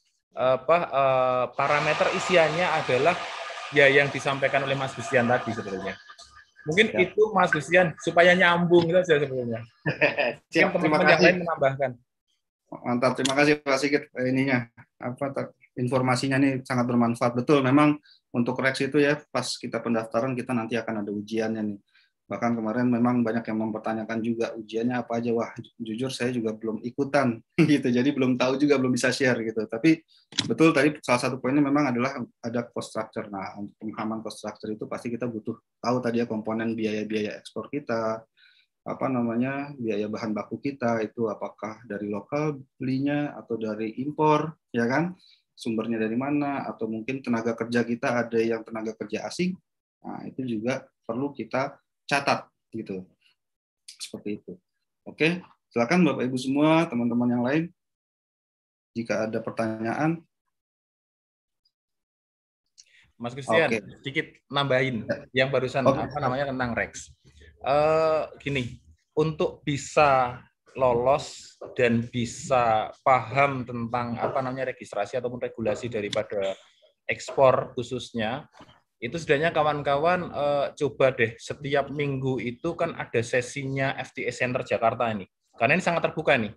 parameter isiannya adalah ya yang disampaikan oleh Mas Gustian tadi sebenarnya. Mungkin itu Mas Gustian supaya nyambung saja sebenarnya. Siap, teman-teman yang lain menambahkan. Mantap, terima kasih Pak Sigit. Ininya informasinya ini sangat bermanfaat. Betul, memang untuk Rex itu ya pas kita pendaftaran kita nanti akan ada ujiannya nih. Bahkan kemarin memang banyak yang mempertanyakan juga ujiannya apa aja. Wah, jujur saya juga belum ikutan gitu. Jadi belum tahu juga, belum bisa share gitu. Tapi betul tadi salah satu poinnya memang adalah ada cost structure. Nah, untuk pemahaman cost structure itu pasti kita butuh tahu tadi ya komponen biaya-biaya ekspor kita, apa namanya biaya bahan baku kita itu apakah dari lokal belinya atau dari impor, ya kan, sumbernya dari mana, atau mungkin tenaga kerja kita ada yang tenaga kerja asing. Nah, itu juga perlu kita catat gitu, seperti itu. Oke, silakan Bapak Ibu semua, teman-teman yang lain, jika ada pertanyaan. Mas Gustian, sedikit nambahin yang barusan apa namanya tentang Rex. Gini, untuk bisa lolos dan bisa paham tentang apa namanya registrasi ataupun regulasi daripada ekspor khususnya, itu sebenarnya kawan-kawan coba deh setiap minggu itu kan ada sesinya FTA Center Jakarta ini, karena ini sangat terbuka nih.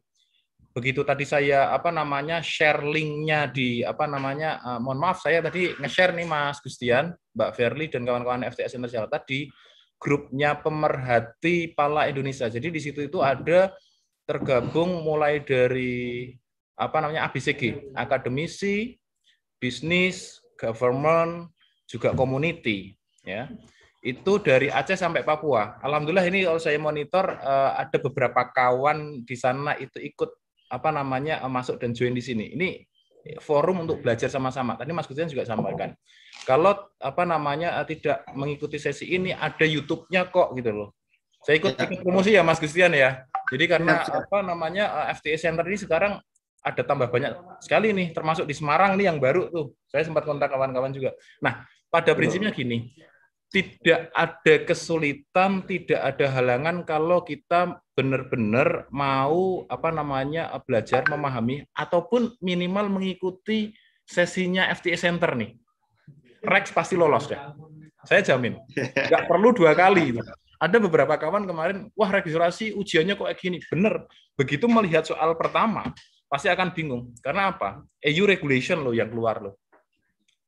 Begitu tadi saya apa namanya share linknya di apa namanya mohon maaf saya tadi nge-share nih Mas Gustian, Mbak Verly dan kawan-kawan FTA Center Jakarta di grupnya pemerhati pala Indonesia. Jadi di situ itu ada tergabung mulai dari apa namanya ABCG, akademisi, bisnis, government, juga community ya. Itu dari Aceh sampai Papua. Alhamdulillah ini kalau saya monitor ada beberapa kawan di sana itu ikut apa namanya masuk dan join di sini. Ini forum untuk belajar sama-sama. Tadi Mas Gustian juga sampaikan. Kalau apa namanya tidak mengikuti sesi ini ada YouTube-nya kok gitu loh. Saya ikut promosi ya Mas Gustian ya. Jadi karena apa namanya FTA Center ini sekarang ada tambah banyak sekali nih, termasuk di Semarang nih yang baru tuh. Saya sempat kontak kawan-kawan juga. Nah, pada prinsipnya gini, tidak ada kesulitan, tidak ada halangan kalau kita benar-benar mau apa namanya belajar memahami ataupun minimal mengikuti sesinya FTA Center nih. Rex pasti lolos deh. Saya jamin. Nggak perlu 2 kali. Ada beberapa kawan kemarin, wah registrasi ujiannya kok kayak gini. Bener. Begitu melihat soal pertama, pasti akan bingung. Karena apa? EU regulation loh yang keluar loh.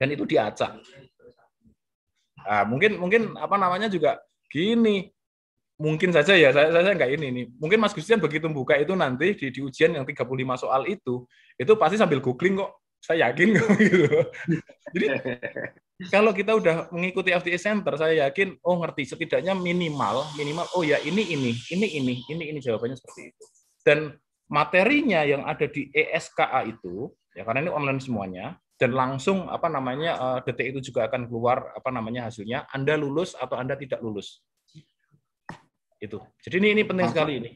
Dan itu diacak. Nah, mungkin apa namanya juga gini, mungkin saja ya saya nggak ini nih. Mungkin Mas Gustian begitu buka itu nanti di ujian yang 35 soal itu pasti sambil googling kok. Saya yakin kok gitu. Jadi kalau kita udah mengikuti FTA Center, saya yakin ngerti setidaknya minimal oh ya ini jawabannya seperti itu. Dan materinya yang ada di ESKA itu ya karena ini online semuanya. Dan langsung apa namanya detik itu juga akan keluar apa namanya hasilnya Anda lulus atau Anda tidak lulus itu. Jadi ini penting sekali ini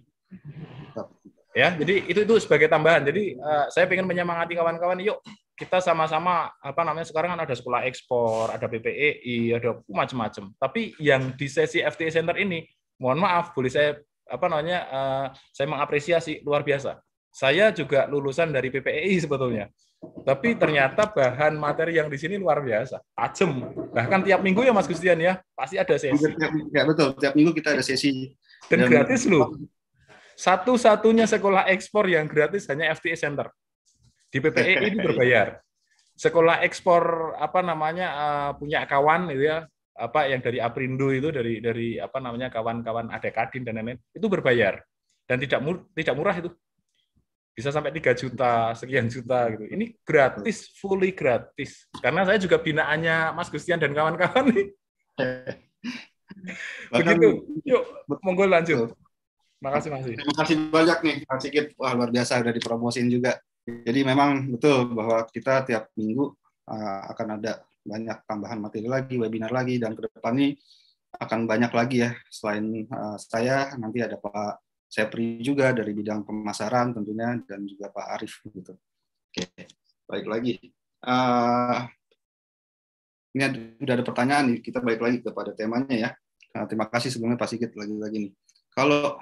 ya. Jadi itu sebagai tambahan. Jadi saya ingin menyemangati kawan-kawan, yuk kita sama-sama apa namanya sekarang kan ada sekolah ekspor, ada PPEI, ada macam-macam. Tapi yang di sesi FTA Center ini, mohon maaf boleh saya apa namanya saya mengapresiasi luar biasa. Saya juga lulusan dari PPEI sebetulnya. Tapi ternyata bahan materi yang di sini luar biasa, tajam. Bahkan tiap minggu ya Mas Gustian ya, pasti ada sesi. Ya betul, tiap minggu kita ada sesi. Dan gratis loh. Satu-satunya sekolah ekspor yang gratis hanya FTA Center. Di PPEI ini berbayar. Sekolah ekspor apa namanya punya kawan itu ya, apa yang dari Aprindo itu dari apa namanya kawan-kawan Adekadin dan lain-lain itu berbayar dan tidak murah itu. Bisa sampai 3 juta, sekian juta gitu. Ini gratis, fully gratis. Karena saya juga binaannya Mas Gustian dan kawan-kawan nih. Begitu. Yuk, monggo lanjut. Makasih Mas. Terima kasih banyak nih, Mas Sigit. Wah, luar biasa udah dipromosin juga. Jadi memang betul bahwa kita tiap minggu akan ada banyak tambahan materi lagi, webinar lagi, dan ke depan ini akan banyak lagi ya. Selain saya, nanti ada Pak Sepri juga dari bidang pemasaran tentunya, dan juga Pak Arif gitu. Oke, baik lagi. Ini sudah ada pertanyaan nih, kita balik lagi kepada temanya ya. Terima kasih sebelumnya Pak Sigit lagi-lagi nih. Kalau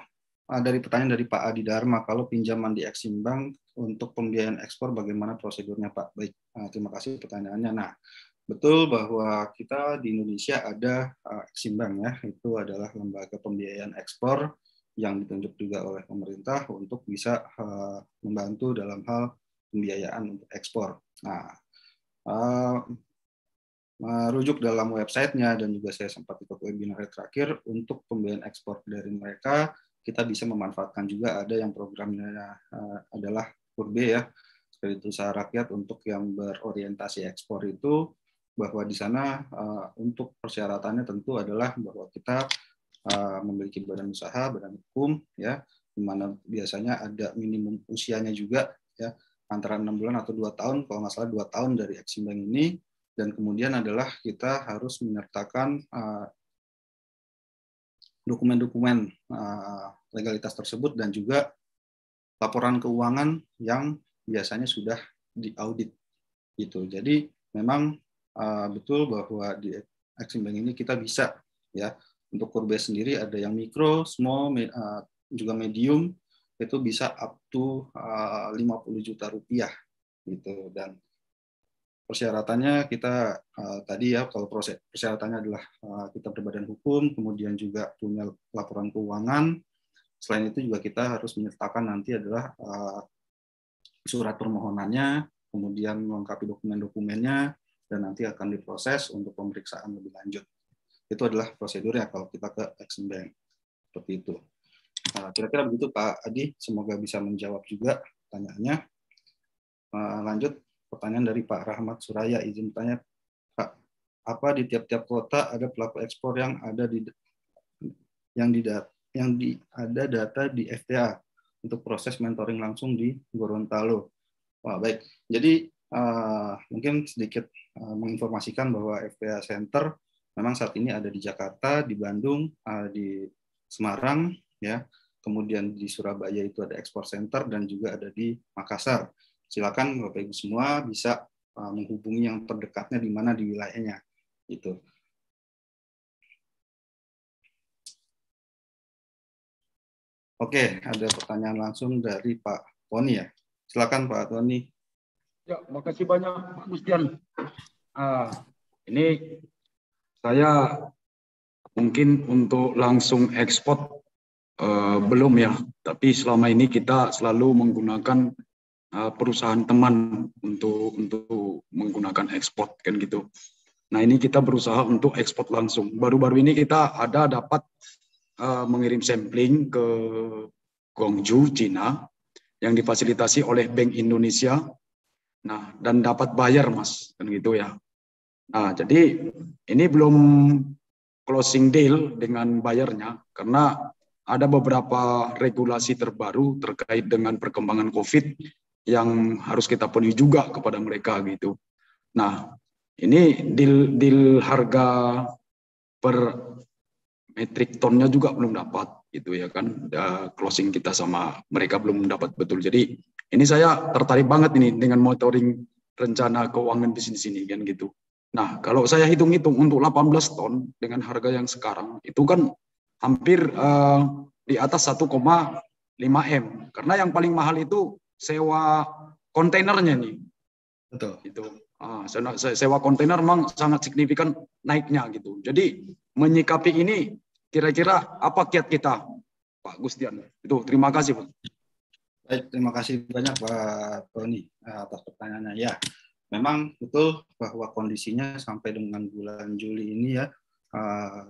dari pertanyaan dari Pak Adi Dharma, kalau pinjaman di Exim Bank untuk pembiayaan ekspor bagaimana prosedurnya Pak? Baik, terima kasih pertanyaannya. Nah, betul bahwa kita di Indonesia ada Exim Bank ya, itu adalah lembaga pembiayaan ekspor yang ditunjuk juga oleh pemerintah untuk bisa membantu dalam hal pembiayaan untuk ekspor. Nah, merujuk dalam websitenya dan juga saya sempat ikut webinar terakhir untuk pembiayaan ekspor dari mereka, kita bisa memanfaatkan juga ada yang programnya adalah KURB ya, kredit usaha rakyat untuk yang berorientasi ekspor itu, bahwa di sana untuk persyaratannya tentu adalah bahwa kita memiliki badan usaha, badan hukum ya, di mana biasanya ada minimum usianya juga ya, antara 6 bulan atau 2 tahun, kalau nggak salah 2 tahun dari Exim Bank ini. Dan kemudian adalah kita harus menyertakan dokumen-dokumen legalitas tersebut dan juga laporan keuangan yang biasanya sudah diaudit gitu. Jadi memang betul bahwa di Exim Bank ini kita bisa ya, untuk KURB sendiri ada yang mikro, small, juga medium, itu bisa up to 50 juta rupiah gitu. Dan persyaratannya kita tadi ya, kalau persyaratannya adalah kita berbadan hukum, kemudian juga punya laporan keuangan. Selain itu juga kita harus menyertakan nanti adalah surat permohonannya, kemudian melengkapi dokumen-dokumennya, dan nanti akan diproses untuk pemeriksaan lebih lanjut. Itu adalah prosedurnya kalau kita ke Exim Bank. Seperti itu. Kira-kira begitu Pak Adi, semoga bisa menjawab juga pertanyaannya. Lanjut. Pertanyaan dari Pak Rahmat Suraya, izin tanya Pak, apa di tiap-tiap kota ada pelaku ekspor yang ada ada data di FTA untuk proses mentoring langsung di Gorontalo? Wah, baik. Jadi mungkin sedikit menginformasikan bahwa FTA Center memang saat ini ada di Jakarta, di Bandung, di Semarang, ya. Kemudian di Surabaya itu ada Export Center dan juga ada di Makassar. Silakan Bapak Ibu semua bisa menghubungi yang terdekatnya di mana di wilayahnya. Gitu. Oke, ada pertanyaan langsung dari Pak Tony ya. Silakan Pak Tony. Ya, makasih banyak Pak Gustian. Ini saya mungkin untuk langsung ekspor belum ya, tapi selama ini kita selalu menggunakan perusahaan teman untuk menggunakan ekspor kan gitu. Nah ini kita berusaha untuk ekspor langsung. Baru-baru ini kita ada dapat mengirim sampling ke Guangzhou, Cina, yang difasilitasi oleh Bank Indonesia. Nah dan dapat bayar Mas kan gitu ya. Nah jadi ini belum closing deal dengan bayarnya karena ada beberapa regulasi terbaru terkait dengan perkembangan COVID yang harus kita penuhi juga kepada mereka gitu. Nah, ini deal harga per metrik tonnya juga belum dapat gitu ya kan. Closing kita sama mereka belum dapat betul. Jadi ini saya tertarik banget ini dengan monitoring rencana keuangan bisnis ini kan gitu. Nah, kalau saya hitung-hitung untuk 18 ton dengan harga yang sekarang itu kan hampir di atas 1,5 M. Karena yang paling mahal itu sewa kontainernya nih. Betul. Itu sewa kontainer memang sangat signifikan naiknya gitu. Jadi menyikapi ini kira-kira apa kiat kita, Pak Gustian? Itu terima kasih, Pak. Baik, terima kasih banyak Pak Tony atas pertanyaannya. Ya, memang betul bahwa kondisinya sampai dengan bulan Juli ini ya,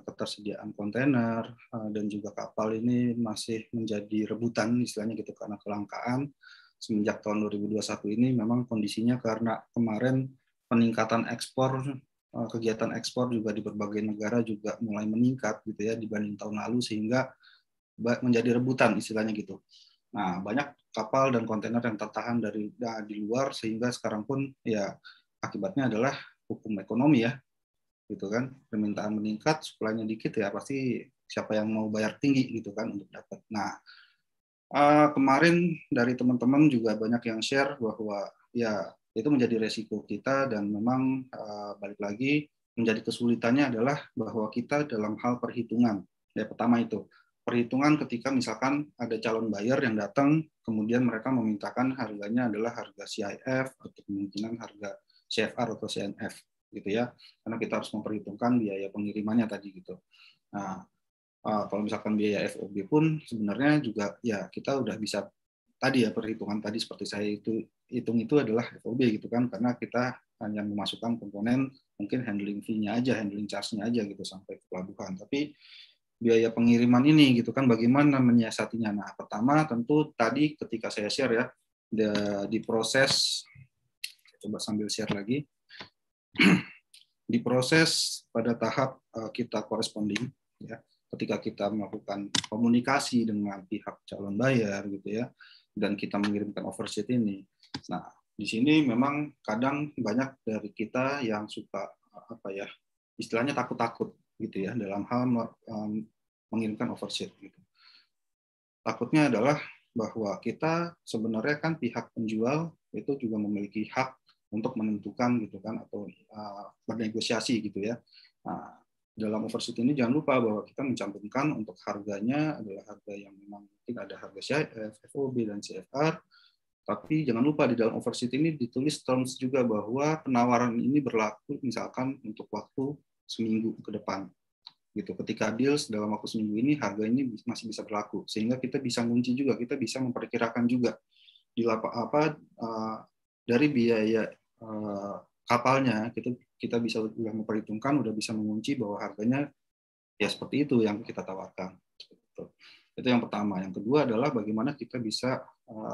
ketersediaan kontainer dan juga kapal ini masih menjadi rebutan istilahnya gitu karena kelangkaan. Semenjak tahun 2021 ini memang kondisinya karena kemarin peningkatan ekspor, kegiatan ekspor juga di berbagai negara juga mulai meningkat gitu ya dibanding tahun lalu sehingga menjadi rebutan istilahnya gitu. Nah, banyak kapal dan kontainer yang tertahan di luar sehingga sekarang pun ya akibatnya adalah hukum ekonomi ya, gitu kan. Permintaan meningkat, supply-nya dikit ya pasti siapa yang mau bayar tinggi gitu kan untuk dapat. Nah, kemarin dari teman-teman juga banyak yang share bahwa ya itu menjadi resiko kita, dan memang balik lagi menjadi kesulitannya adalah bahwa kita dalam hal perhitungan. Ya, pertama itu perhitungan ketika misalkan ada calon buyer yang datang, kemudian mereka memintakan harganya adalah harga CIF atau kemungkinan harga CFR atau CNF gitu ya, karena kita harus memperhitungkan biaya pengirimannya tadi gitu. Nah, kalau misalkan biaya FOB pun sebenarnya juga ya kita udah bisa tadi ya, perhitungan tadi seperti saya hitung itu adalah FOB gitu kan, karena kita hanya memasukkan komponen mungkin handling fee-nya aja, handling charge-nya aja gitu sampai ke pelabuhan. Tapi biaya pengiriman ini gitu kan bagaimana menyiasatinya. Nah, pertama tentu tadi ketika saya share ya di proses, coba sambil share lagi, di proses pada tahap kita corresponding ya, ketika kita melakukan komunikasi dengan pihak calon buyer gitu ya, dan kita mengirimkan overseas ini. Nah, di sini memang kadang banyak dari kita yang suka apa ya, istilahnya takut-takut gitu ya dalam hal mengirimkan overseas gitu. Takutnya adalah bahwa kita sebenarnya kan pihak penjual itu juga memiliki hak untuk menentukan gitu kan, atau bernegosiasi gitu ya. Nah, dalam overseas ini jangan lupa bahwa kita mencantumkan untuk harganya adalah harga yang memang mungkin ada harga CIF, FOB, dan CFR. Tapi jangan lupa di dalam overseas ini ditulis terms juga bahwa penawaran ini berlaku misalkan untuk waktu seminggu ke depan. Gitu. Ketika deals dalam waktu seminggu ini harga ini masih bisa berlaku, sehingga kita bisa ngunci juga, kita bisa memperkirakan juga di dari biaya kapalnya, kita bisa udah memperhitungkan, udah bisa mengunci bahwa harganya ya seperti itu yang kita tawarkan. Itu yang pertama. Yang kedua adalah bagaimana kita bisa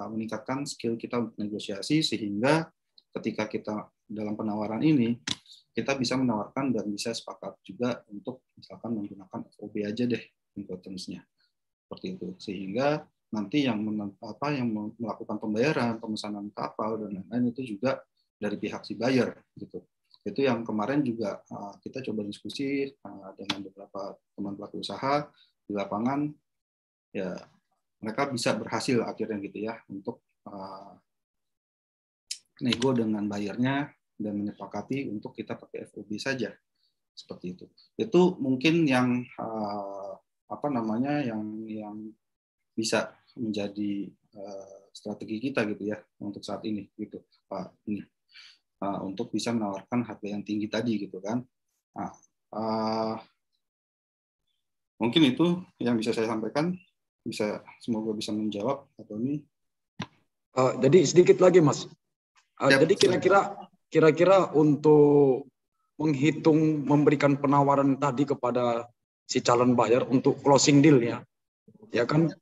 meningkatkan skill kita untuk negosiasi, sehingga ketika kita dalam penawaran ini kita bisa menawarkan dan bisa sepakat juga untuk misalkan menggunakan FOB aja deh terms-nya, seperti itu, sehingga nanti yang melakukan pembayaran, pemesanan kapal dan lain-lain itu juga dari pihak si buyer gitu. Itu yang kemarin juga kita coba diskusi dengan beberapa teman pelaku usaha di lapangan, ya mereka bisa berhasil akhirnya gitu ya untuk nego dengan bayarnya dan menyepakati untuk kita pakai FOB saja, seperti itu. Itu mungkin yang yang bisa menjadi strategi kita gitu ya untuk saat ini gitu Pak, ini untuk bisa menawarkan harga yang tinggi tadi gitu kan. Mungkin itu yang bisa saya sampaikan, semoga bisa menjawab atau ini. Jadi sedikit lagi Mas. Jadi kira-kira untuk menghitung memberikan penawaran tadi kepada si calon buyer untuk closing deal ya kan,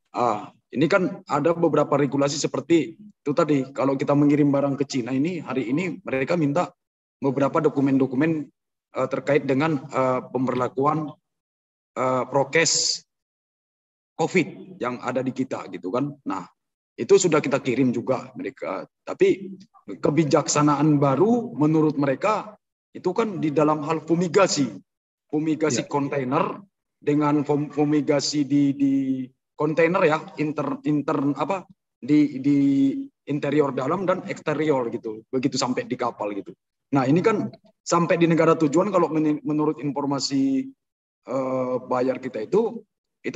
ini kan ada beberapa regulasi seperti itu tadi. Kalau kita mengirim barang ke Cina ini, hari ini mereka minta beberapa dokumen-dokumen terkait dengan pemberlakuan prokes COVID yang ada di kita gitu kan. Nah, itu sudah kita kirim juga mereka. Tapi kebijaksanaan baru menurut mereka itu kan di dalam hal fumigasi kontainer dengan fumigasi di kontainer ya, di interior dalam dan eksterior gitu. Begitu sampai di kapal gitu. Nah, ini kan sampai di negara tujuan kalau menurut informasi bayar kita itu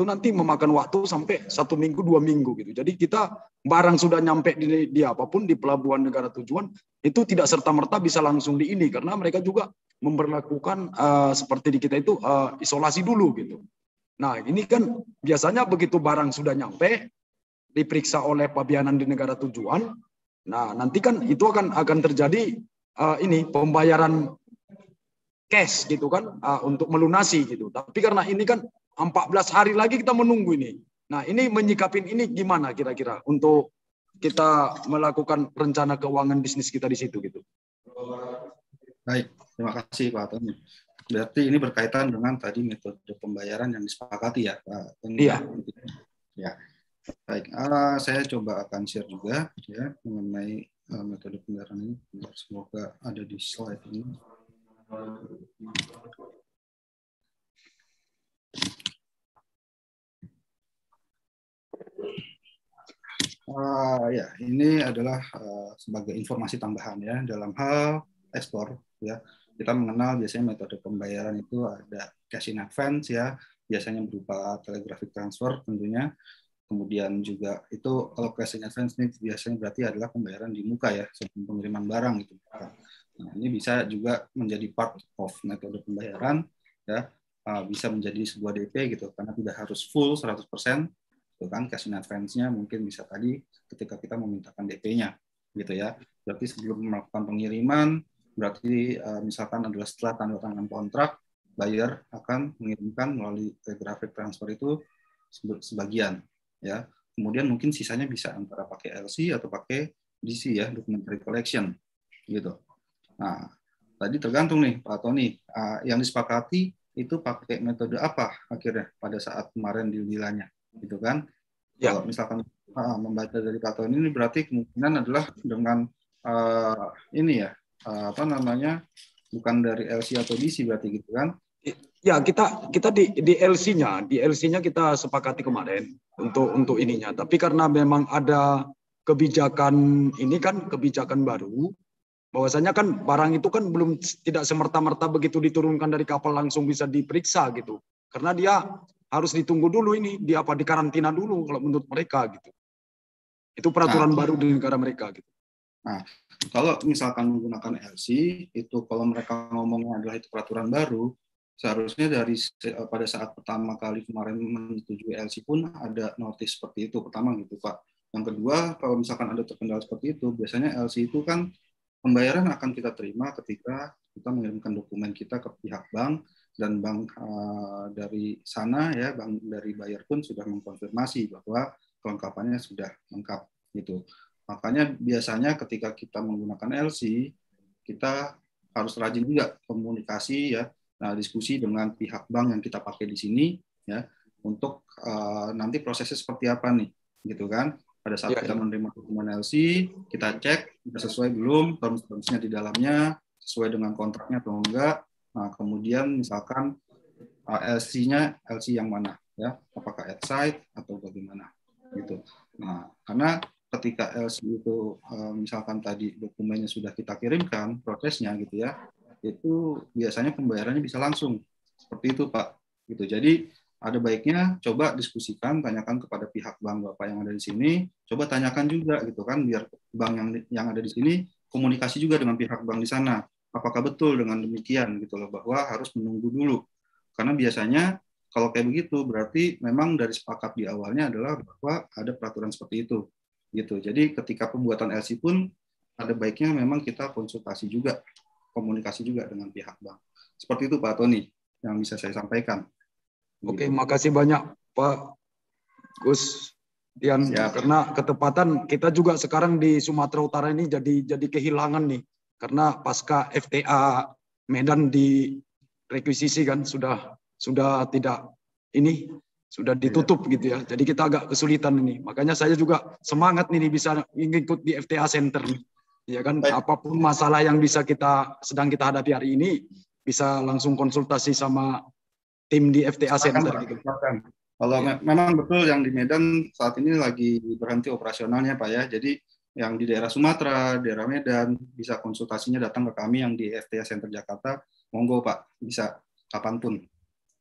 nanti memakan waktu sampai 1 minggu 2 minggu gitu. Jadi kita barang sudah nyampe di apapun di pelabuhan negara tujuan itu tidak serta-merta bisa langsung di ini, karena mereka juga memberlakukan seperti di kita itu isolasi dulu gitu. Nah, ini kan biasanya begitu barang sudah nyampe diperiksa oleh pabianan di negara tujuan. Nah, nanti kan itu akan terjadi pembayaran cash gitu kan, untuk melunasi gitu. Tapi karena ini kan 14 hari lagi kita menunggu ini. Nah, ini menyikapin ini gimana kira-kira untuk kita melakukan rencana keuangan bisnis kita di situ gitu. Baik, terima kasih Pak Tony. Berarti ini berkaitan dengan tadi metode pembayaran yang disepakati ya Pak Tony. Iya. Ya. Baik, saya coba akan share juga ya mengenai metode pembayaran ini. Semoga ada di slide ini. Ya, ini adalah sebagai informasi tambahan ya dalam hal ekspor ya. Kita mengenal biasanya metode pembayaran itu ada cash in advance ya, biasanya berupa telegraphic transfer tentunya. Kemudian juga itu kalau cash in advance ini biasanya berarti adalah pembayaran di muka ya, sebelum pengiriman barang gitu. Nah, ini bisa juga menjadi part of metode pembayaran ya, bisa menjadi sebuah DP gitu karena tidak harus full 100%. Itu kan cash in advance-nya mungkin bisa tadi ketika kita memintakan DP-nya gitu ya. Berarti sebelum melakukan pengiriman berarti misalkan adalah setelah tanda tangan kontrak, buyer akan mengirimkan melalui telegraphic transfer itu sebagian ya. Kemudian mungkin sisanya bisa antara pakai LC atau pakai DC ya, documentary collection gitu. Nah, tadi tergantung nih Pak Tony, yang disepakati itu pakai metode apa akhirnya pada saat kemarin deal-dealannya gitu kan. Ya. Kalau misalkan membaca dari Pak Tony ini berarti kemungkinan adalah dengan ini ya, bukan dari LC atau DC berarti gitu kan. Ya, kita di LC-nya kita sepakati kemarin untuk ininya. Tapi karena memang ada kebijakan ini kan kebijakan baru, bahwasanya kan barang itu kan belum tidak semerta-merta begitu diturunkan dari kapal langsung bisa diperiksa gitu. Karena dia harus ditunggu dulu ini, di karantina dulu kalau menurut mereka gitu. Itu peraturan baru di negara mereka gitu. Nah, kalau misalkan menggunakan LC itu kalau mereka ngomongnya adalah itu peraturan baru, seharusnya dari pada saat pertama kali kemarin menyetujui LC pun ada notice seperti itu pertama gitu Pak. Yang kedua, kalau misalkan ada terkendala seperti itu, biasanya LC itu kan pembayaran akan kita terima ketika kita mengirimkan dokumen kita ke pihak bank dan bank dari sana ya, bank dari buyer pun sudah mengkonfirmasi bahwa kelengkapannya sudah lengkap gitu. Makanya biasanya ketika kita menggunakan LC, kita harus rajin juga komunikasi ya, diskusi dengan pihak bank yang kita pakai di sini ya, untuk nanti prosesnya seperti apa nih, gitu kan? Pada saat kita menerima dokumen LC, kita cek sudah sesuai belum terms-termsnya di dalamnya, sesuai dengan kontraknya atau enggak. Nah, kemudian misalkan LC-nya LC yang mana ya, apakah at site atau bagaimana gitu. Nah, karena ketika LC itu misalkan tadi dokumennya sudah kita kirimkan prosesnya gitu ya, itu biasanya pembayarannya bisa langsung seperti itu Pak gitu. Jadi ada baiknya coba diskusikan, tanyakan kepada pihak bank Bapak yang ada di sini, coba tanyakan juga gitu kan, biar bank yang ada di sini komunikasi juga dengan pihak bank di sana, apakah betul dengan demikian gitu loh, bahwa harus menunggu dulu, karena biasanya kalau kayak begitu berarti memang dari sepakat di awalnya adalah bahwa ada peraturan seperti itu gitu. Jadi ketika pembuatan LC pun ada baiknya memang kita konsultasi juga, komunikasi juga dengan pihak bank. Seperti itu Pak Tony yang bisa saya sampaikan. Oke, makasih banyak Pak Gus Dian. Karena ketepatan kita juga sekarang di Sumatera Utara ini jadi kehilangan nih, karena pasca FTA Medan di rekuisisi kan sudah tidak ini sudah ditutup gitu ya. Jadi kita agak kesulitan ini. Makanya saya juga semangat nih bisa ngikut di FTA Center nih. Ya kan, apapun masalah yang sedang kita hadapi hari ini bisa langsung konsultasi sama tim di FTA Center gitu. Kalau memang betul yang di Medan saat ini lagi berhenti operasionalnya Pak ya. Jadi yang di daerah Sumatera, daerah Medan bisa konsultasinya datang ke kami yang di FTA Center Jakarta. Monggo Pak, bisa kapanpun.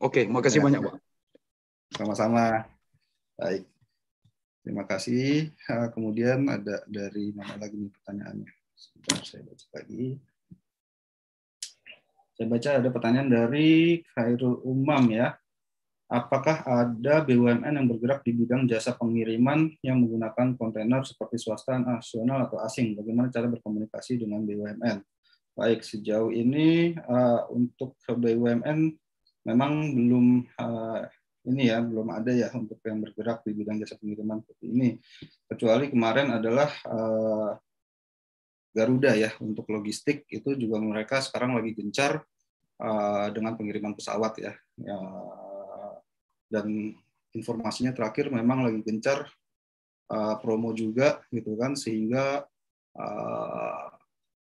Oke, makasih banyak Pak. Sama-sama. Baik. Terima kasih. Kemudian ada dari mana lagi nih pertanyaannya? Sebentar saya baca lagi. Saya baca ada pertanyaan dari Khairul Umam ya. Apakah ada BUMN yang bergerak di bidang jasa pengiriman yang menggunakan kontainer seperti swasta, nasional atau asing? Bagaimana cara berkomunikasi dengan BUMN? Baik, sejauh ini untuk BUMN memang belum belum ada ya untuk yang bergerak di bidang jasa pengiriman seperti ini. Kecuali kemarin adalah Garuda ya, untuk logistik itu juga mereka sekarang lagi gencar dengan pengiriman pesawat ya. Dan informasinya terakhir memang lagi gencar promo juga gitu kan, sehingga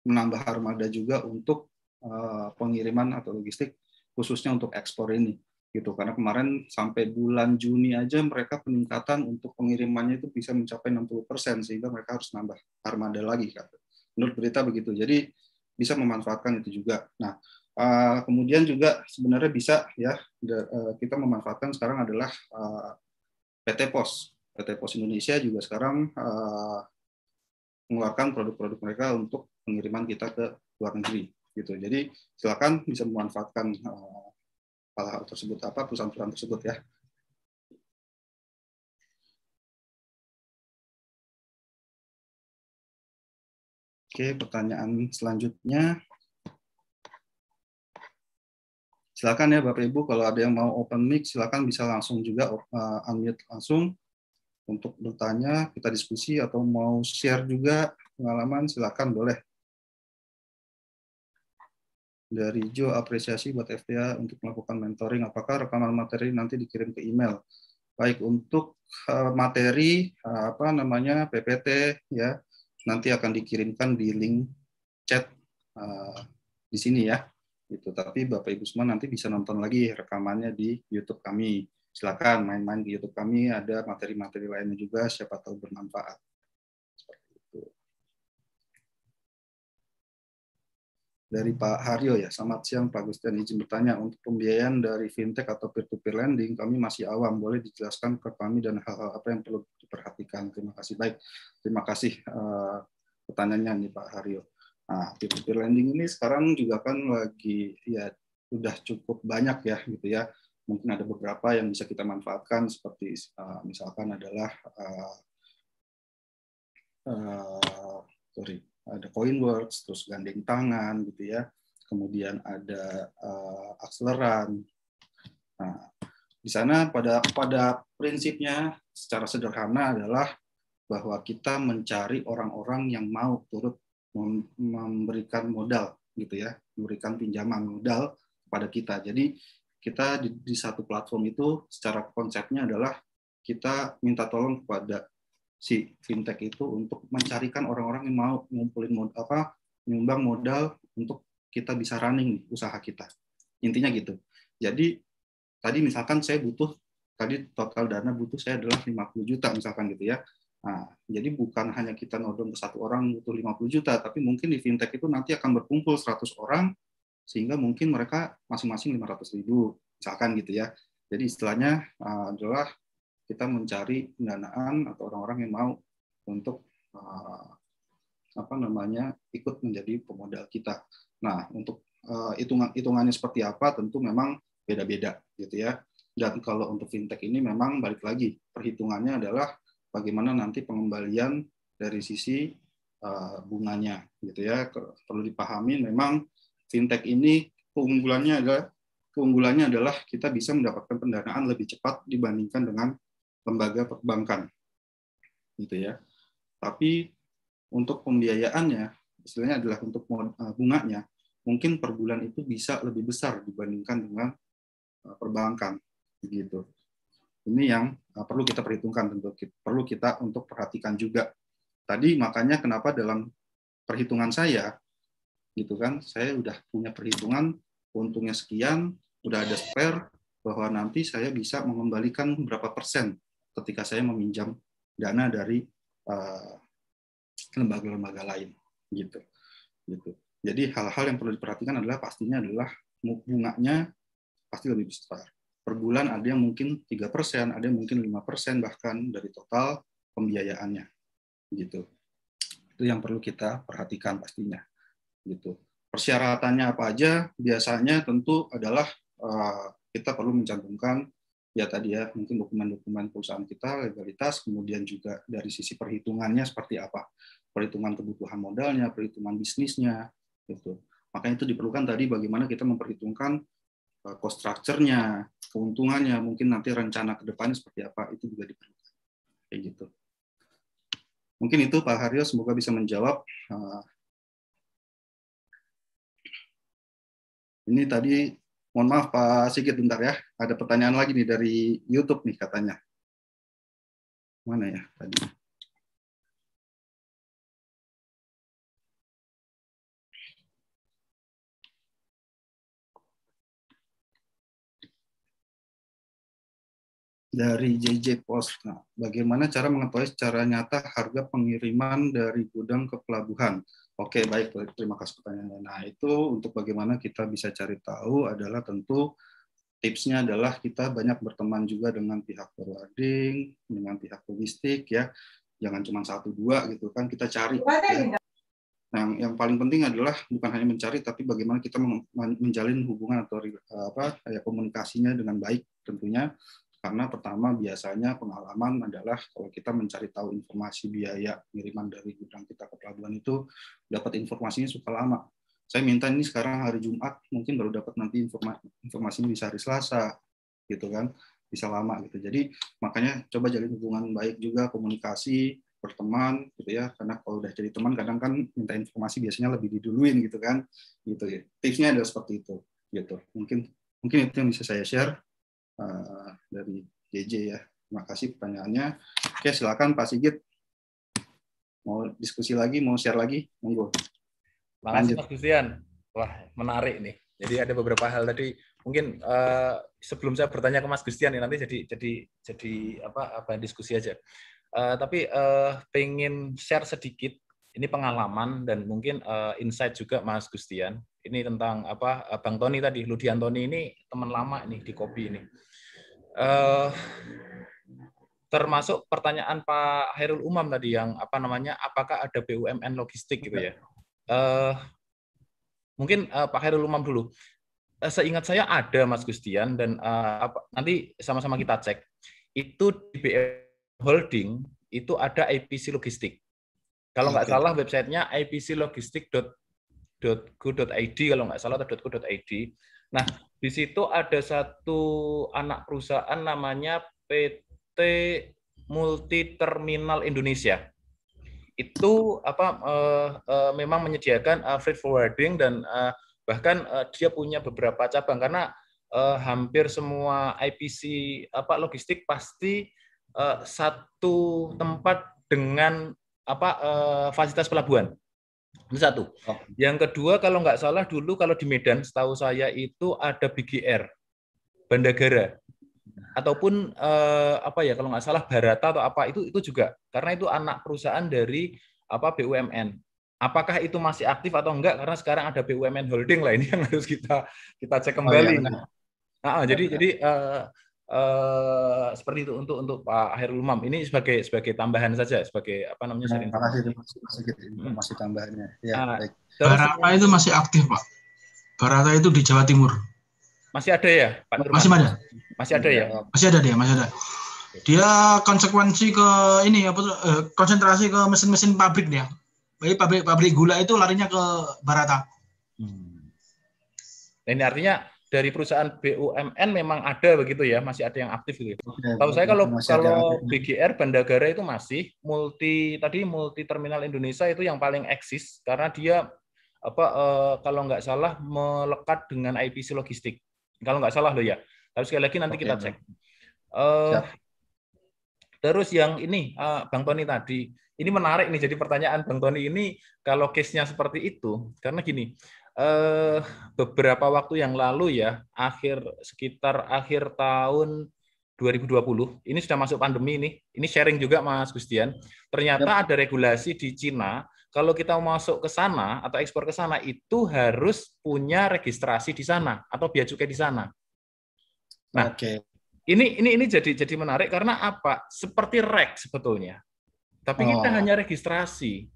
menambah armada juga untuk pengiriman atau logistik khususnya untuk ekspor ini gitu, karena kemarin sampai bulan Juni aja mereka peningkatan untuk pengirimannya itu bisa mencapai 60%, sehingga mereka harus nambah armada lagi menurut berita begitu. Jadi bisa memanfaatkan itu juga. Nah, kemudian juga sebenarnya bisa ya kita memanfaatkan sekarang adalah PT Pos. PT Pos Indonesia juga sekarang mengeluarkan produk-produk mereka untuk pengiriman kita ke luar negeri gitu. Jadi silakan bisa memanfaatkan hal tersebut, perusahaan-perusahaan tersebut ya. Oke, pertanyaan selanjutnya. Silakan ya Bapak Ibu, kalau ada yang mau open mic silakan bisa langsung juga unmute langsung untuk bertanya, kita diskusi, atau mau share juga pengalaman silakan boleh. Dari Jo, apresiasi buat FTA untuk melakukan mentoring. Apakah rekaman materi nanti dikirim ke email? Baik, untuk materi PPT ya nanti akan dikirimkan di link chat di sini ya. Gitu. Tapi Bapak Ibu semua nanti bisa nonton lagi rekamannya di YouTube kami. Silakan main-main di YouTube kami, ada materi-materi lainnya juga, siapa tahu bermanfaat. Dari Pak Haryo ya, selamat siang Pak Gustian, izin bertanya, untuk pembiayaan dari fintech atau peer-to-peer lending kami masih awam, boleh dijelaskan ke kami dan hal-hal apa yang perlu diperhatikan? Terima kasih. Baik, terima kasih pertanyaannya nih Pak Haryo. Nah, peer-to-peer lending ini sekarang juga kan lagi ya sudah cukup banyak ya gitu ya. Mungkin ada beberapa yang bisa kita manfaatkan seperti misalkan adalah ada Coinworks, terus gandeng tangan gitu ya, kemudian ada akseleran. Nah, di sana pada prinsipnya secara sederhana adalah bahwa kita mencari orang-orang yang mau turut memberikan modal gitu ya, memberikan pinjaman modal kepada kita. Jadi kita di satu platform itu secara konsepnya adalah kita minta tolong kepada si fintech itu untuk mencarikan orang-orang yang mau ngumpulin nyumbang modal untuk kita bisa running usaha kita. Intinya gitu. Jadi tadi misalkan saya butuh, tadi total dana butuh saya adalah 50 juta misalkan gitu ya. Nah, jadi bukan hanya kita nodong ke satu orang butuh 50 juta, tapi mungkin di fintech itu nanti akan berkumpul 100 orang, sehingga mungkin mereka masing-masing 500.000 misalkan gitu ya. Jadi istilahnya adalah kita mencari pendanaan atau orang-orang yang mau untuk ikut menjadi pemodal kita. Nah, untuk hitungannya seperti apa tentu memang beda-beda gitu ya. Dan kalau untuk fintech ini memang balik lagi perhitungannya adalah bagaimana nanti pengembalian dari sisi bunganya gitu ya. Perlu dipahami memang fintech ini keunggulannya adalah kita bisa mendapatkan pendanaan lebih cepat dibandingkan dengan lembaga perbankan gitu ya. Tapi untuk pembiayaannya istilahnya adalah untuk bunganya mungkin per bulan itu bisa lebih besar dibandingkan dengan perbankan gitu. Ini yang perlu kita perhitungkan, tentu perlu kita untuk perhatikan juga. Tadi makanya kenapa dalam perhitungan saya gitu kan, saya udah punya perhitungan untungnya sekian, udah ada spare bahwa nanti saya bisa mengembalikan berapa persen ketika saya meminjam dana dari lembaga-lembaga lain gitu. Jadi hal-hal yang perlu diperhatikan adalah pastinya adalah bunganya pasti lebih besar. Per bulan ada yang mungkin 3%, ada yang mungkin 5% bahkan dari total pembiayaannya gitu. Itu yang perlu kita perhatikan pastinya gitu. Persyaratannya apa aja? Biasanya tentu adalah kita perlu mencantumkan ya tadi ya, mungkin dokumen-dokumen perusahaan kita, legalitas, kemudian juga dari sisi perhitungannya seperti apa, perhitungan kebutuhan modalnya, perhitungan bisnisnya, gitu. Makanya itu diperlukan tadi bagaimana kita memperhitungkan cost structure-nya, keuntungannya, mungkin nanti rencana ke depannya seperti apa, itu juga diperlukan. Kayak gitu. Mungkin itu Pak Haryo, semoga bisa menjawab. Ini tadi, mohon maaf Pak Sigit bentar ya, ada pertanyaan lagi nih dari YouTube nih katanya. Mana ya tadi? dari JJ Pos. Nah, bagaimana cara mengetahui secara nyata harga pengiriman dari gudang ke pelabuhan? Oke, baik. Terima kasih pertanyaannya. Nah, itu untuk bagaimana kita bisa cari tahu adalah tentu tipsnya adalah kita banyak berteman juga dengan pihak forwarding, dengan pihak logistik ya. Jangan cuma 1-2 gitu kan, kita cari. Ya. Nah, yang paling penting adalah bukan hanya mencari, tapi bagaimana kita menjalin hubungan atau komunikasinya dengan baik tentunya. Karena pertama biasanya pengalaman adalah kalau kita mencari tahu informasi biaya pengiriman dari gudang kita ke pelabuhan itu dapat informasinya suka lama. Saya minta ini sekarang hari Jumat, mungkin baru dapat nanti informasinya bisa hari Selasa, gitu kan, bisa lama gitu. Jadi makanya coba jalin hubungan baik juga, komunikasi, berteman, gitu ya. Karena kalau udah jadi teman, kadang kan minta informasi biasanya lebih diduluin gitu kan, gitu ya. Tipsnya adalah seperti itu, gitu. Mungkin itu yang bisa saya share dari JJ ya. Terima kasih pertanyaannya. Oke, silakan Pak Sigit. Mau diskusi lagi, mau share lagi, monggo. Makasih Mas Gustian. Wah, menarik nih. Jadi ada beberapa hal tadi mungkin sebelum saya bertanya ke Mas Gustian nih, nanti jadi apa diskusi aja. Tapi pengen share sedikit ini pengalaman dan mungkin insight juga Mas Gustian. Ini tentang Bang Tony tadi, Ludi Antoni ini teman lama nih di Kopi ini. Termasuk pertanyaan Pak Hairul Umam tadi yang apakah ada BUMN logistik gitu ya. Mungkin Pak Hairul Umam dulu. Seingat saya ada Mas Gustian dan nanti sama-sama kita cek. Itu di BUMN Holding itu ada IPC Logistik. Kalau nggak salah websitenya ipclogistik.go.id kalau nggak salah atau .co.id. Nah, di situ ada satu anak perusahaan namanya PT Multi Terminal Indonesia. Itu memang menyediakan freight forwarding dan bahkan dia punya beberapa cabang karena hampir semua IPC logistik pasti satu tempat dengan fasilitas pelabuhan. Itu satu. Yang kedua kalau nggak salah dulu kalau di Medan setahu saya itu ada BGR Bandagara. Ataupun kalau nggak salah Barata atau apa itu juga karena itu anak perusahaan dari BUMN. Apakah itu masih aktif atau enggak? Karena sekarang ada BUMN Holding lah ini yang harus kita cek kembali. Jadi seperti itu untuk Pak Hairul Umam. Ini sebagai tambahan saja sebagai sharing. Terima kasih informasi tambahannya. Ya, baik. Barata itu masih aktif Pak. Barata itu di Jawa Timur. Masih ada ya, Pak Nurman? Masih ada ya? Masih ada. Dia konsekuensi ke konsentrasi ke mesin-mesin pabrik dia. Jadi pabrik gula itu larinya ke Barata. Ini artinya dari perusahaan BUMN memang ada begitu ya, masih ada yang aktif gitu. Tahu saya kalau BGR Bandagara itu masih multi terminal Indonesia itu yang paling eksis karena dia kalau nggak salah melekat dengan IPC Logistik. Kalau nggak salah loh ya. Tapi sekali lagi nanti kita cek. Terus yang ini Bang Tony tadi, ini menarik nih jadi pertanyaan Bang Tony ini kalau case-nya seperti itu karena gini. Beberapa waktu yang lalu ya, sekitar akhir tahun 2020, ini sudah masuk pandemi ini sharing juga Mas Gustian. Ternyata ada regulasi di Cina, kalau kita mau masuk ke sana atau ekspor ke sana itu harus punya registrasi di sana atau bea cukai di sana. Nah, ini jadi menarik karena apa? Seperti rek sebetulnya. Tapi kita hanya registrasi.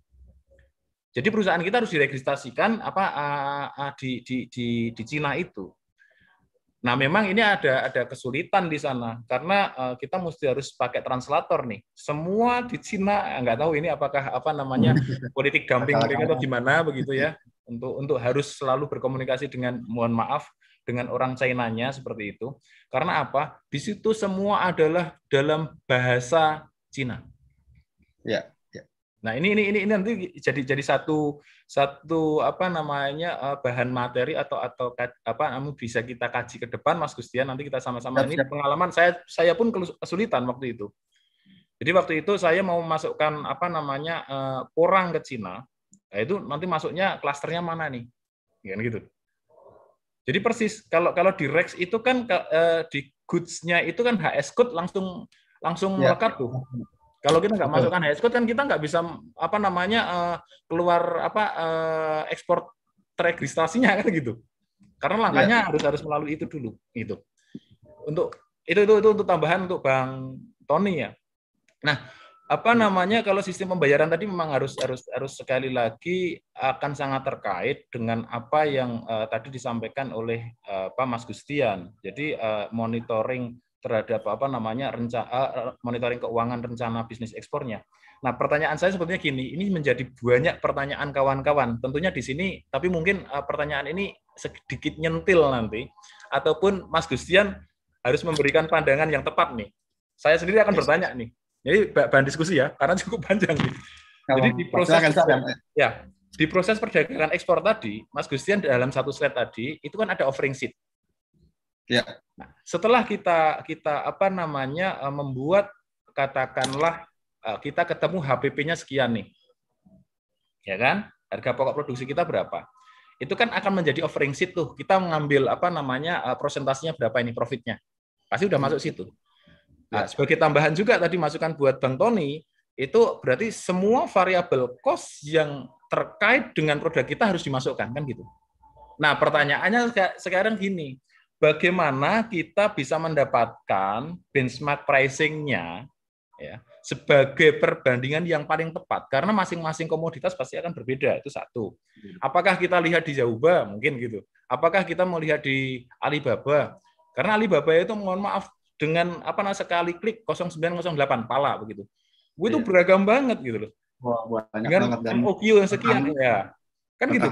Jadi perusahaan kita harus diregistrasikan di Cina itu. Nah, memang ini ada kesulitan di sana karena kita harus pakai translator nih. Semua di Cina nggak tahu ini apakah politik dumping mereka atau gimana begitu ya. Untuk harus selalu berkomunikasi dengan dengan orang Chinanya seperti itu. Karena apa? Di situ semua adalah dalam bahasa Cina. Ya. Nah, ini nanti jadi satu bahan materi atau bisa kita kaji ke depan Mas Gustian, nanti kita sama-sama. Ini pengalaman saya pun kesulitan waktu itu. Jadi waktu itu saya mau masukkan porang ke Cina. Nah, itu nanti masuknya klasternya mana nih? Gitu. Jadi persis kalau di Rex itu kan di goods-nya itu kan HS code langsung Ya. melekat tuh. Kalau kita nggak Betul. masukkan HS code kan kita nggak bisa keluar ekspor teregistrasinya kan gitu. Karena langkahnya harus melalui itu dulu gitu. Untuk itu untuk tambahan untuk Bang Tony ya. Nah, kalau sistem pembayaran tadi memang harus sekali lagi akan sangat terkait dengan apa yang tadi disampaikan oleh Mas Gustian. Jadi monitoring terhadap monitoring keuangan rencana bisnis ekspornya. Nah, pertanyaan saya sebetulnya gini, ini menjadi banyak pertanyaan kawan-kawan. Tentunya di sini, tapi mungkin pertanyaan ini sedikit nyentil nanti, ataupun Mas Gustian harus memberikan pandangan yang tepat nih. Saya sendiri akan bertanya nih. Jadi bahan diskusi ya, karena cukup panjang nih. Jadi di proses perdagangan ekspor tadi, Mas Gustian dalam satu slide tadi itu kan ada offering sheet. Ya. Nah, setelah kita membuat katakanlah kita ketemu HPP-nya sekian nih, ya kan? Harga pokok produksi kita berapa? Itu kan akan menjadi offering sheet tuh. Kita mengambil prosentasinya berapa ini profitnya? Pasti udah masuk situ. Nah, sebagai tambahan juga tadi masukan buat Bang Tony, itu berarti semua variabel cost yang terkait dengan produk kita harus dimasukkan, kan gitu. Nah, pertanyaannya sekarang gini, bagaimana kita bisa mendapatkan benchmark pricing-nya ya, sebagai perbandingan yang paling tepat, karena masing-masing komoditas pasti akan berbeda, itu satu. Apakah kita lihat di Jauba, mungkin gitu. Apakah kita mau lihat di Alibaba? Karena Alibaba itu, mohon maaf, dengan sekali klik 0908 pala begitu. Itu beragam banget gitu loh. Wah, banyak dengan banget dan MOQ yang sekian ya. Kan gitu.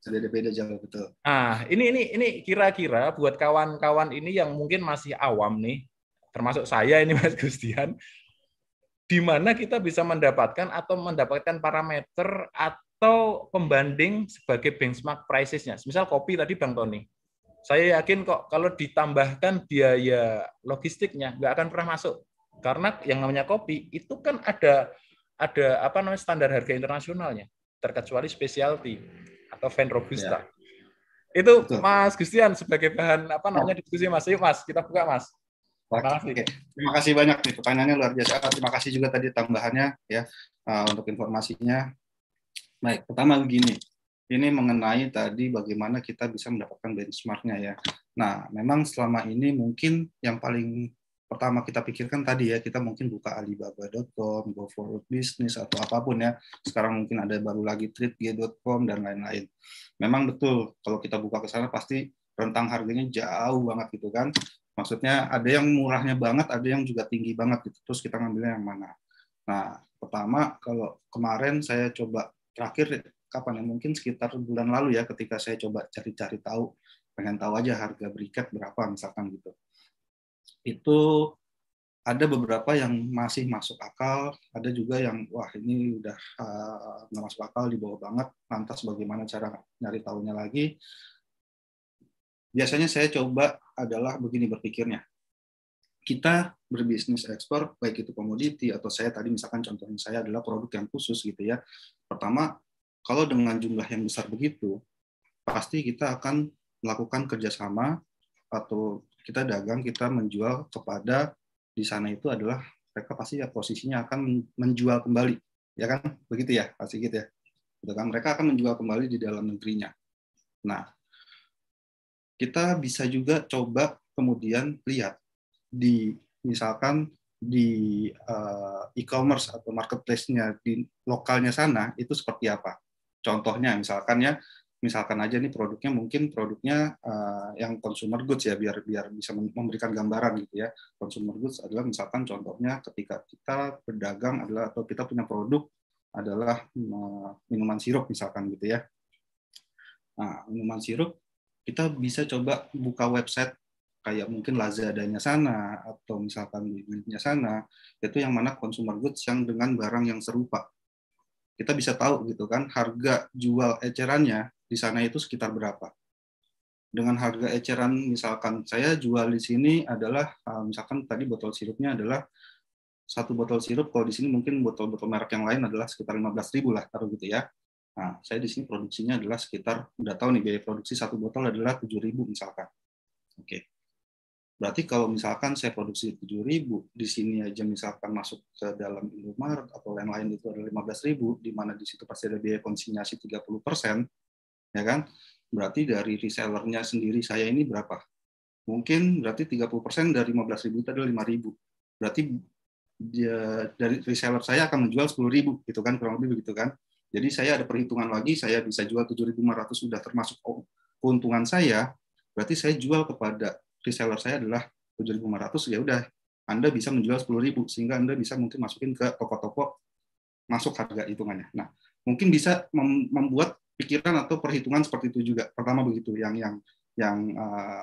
Beda jauh betul. Nah, ini kira-kira buat kawan-kawan ini yang mungkin masih awam nih, termasuk saya ini Mas Gustian, di mana kita bisa mendapatkan parameter atau pembanding sebagai benchmark prices-nya. Misal kopi tadi Bang Tony. Saya yakin kok kalau ditambahkan biaya logistiknya nggak akan pernah masuk, karena yang namanya kopi itu kan ada standar harga internasionalnya, terkecuali specialty atau Van Robusta. Ya. Itu betul. Mas Gustian sebagai bahan diskusi Mas. Yuk Mas, kita buka Mas. Terima kasih. Terima kasih banyak nih, pertanyaannya luar biasa. Terima kasih juga tadi tambahannya ya untuk informasinya. Baik, pertama begini. Ini mengenai tadi bagaimana kita bisa mendapatkan benchmark-nya ya. Nah, memang selama ini mungkin yang paling pertama kita pikirkan tadi ya, kita mungkin buka alibaba.com, GoForwardBusiness atau apapun ya. Sekarang mungkin ada baru lagi tripg.com dan lain-lain. Memang betul, kalau kita buka ke sana pasti rentang harganya jauh banget gitu kan. Maksudnya ada yang murahnya banget, ada yang juga tinggi banget gitu. Terus kita ngambilnya yang mana? Nah, pertama kalau kemarin saya coba terakhir kapan ya, mungkin sekitar bulan lalu ya, ketika saya coba cari-cari tahu, pengen tahu aja harga briket berapa misalkan gitu. Itu ada beberapa yang masih masuk akal, ada juga yang wah ini udah nggak masuk akal, di bawah banget. Lantas bagaimana cara nyari tahunya lagi? Biasanya saya coba adalah begini berpikirnya. Kita berbisnis ekspor, baik itu komoditi atau saya tadi misalkan contohnya saya adalah produk yang khusus gitu ya. Pertama, kalau dengan jumlah yang besar begitu, pasti kita akan melakukan kerjasama atau kita dagang, kita menjual kepada di sana itu adalah mereka pasti ya posisinya akan menjual kembali, ya kan? Begitu ya, pasti gitu ya. Gitu kan? Mereka akan menjual kembali di dalam negerinya. Nah, kita bisa juga coba kemudian lihat di misalkan di e-commerce atau marketplace-nya di lokalnya sana itu seperti apa. Contohnya misalkan aja nih produknya mungkin produknya yang consumer goods ya, biar bisa memberikan gambaran gitu ya. Consumer goods adalah misalkan contohnya ketika kita berdagang adalah atau kita punya produk adalah minuman sirup misalkan gitu ya. Nah, minuman sirup kita bisa coba buka website kayak mungkin Lazada-nya sana atau misalkan Blibli-nya sana, itu yang mana consumer goods yang dengan barang yang serupa. Kita bisa tahu gitu kan harga jual ecerannya di sana itu sekitar berapa. Dengan harga eceran misalkan saya jual di sini adalah misalkan tadi botol sirupnya adalah satu botol sirup, kalau di sini mungkin botol-botol merek yang lain adalah sekitar 15.000 lah taruh gitu ya. Nah, saya di sini produksinya adalah sekitar udah tahu nih biaya produksi satu botol adalah 7.000 misalkan. Oke. Berarti kalau misalkan saya produksi 7.000, di sini aja misalkan masuk ke dalam Indomaret atau lain-lain itu ada 15.000, di mana di situ pasti ada biaya konsinyasi 30%, ya kan? Berarti dari resellernya sendiri saya ini berapa? Mungkin berarti 30% dari 15.000 itu adalah 5.000. Berarti dia, dari reseller saya akan menjual 10.000, gitu kan, kurang lebih begitu kan? Jadi saya ada perhitungan lagi, saya bisa jual 7.500 sudah termasuk keuntungan saya, berarti saya jual kepada reseller saya adalah 7.500, ya udah Anda bisa menjual 10.000 sehingga Anda bisa mungkin masukin ke toko-toko masuk harga hitungannya. Nah, mungkin bisa membuat pikiran atau perhitungan seperti itu juga. Pertama begitu yang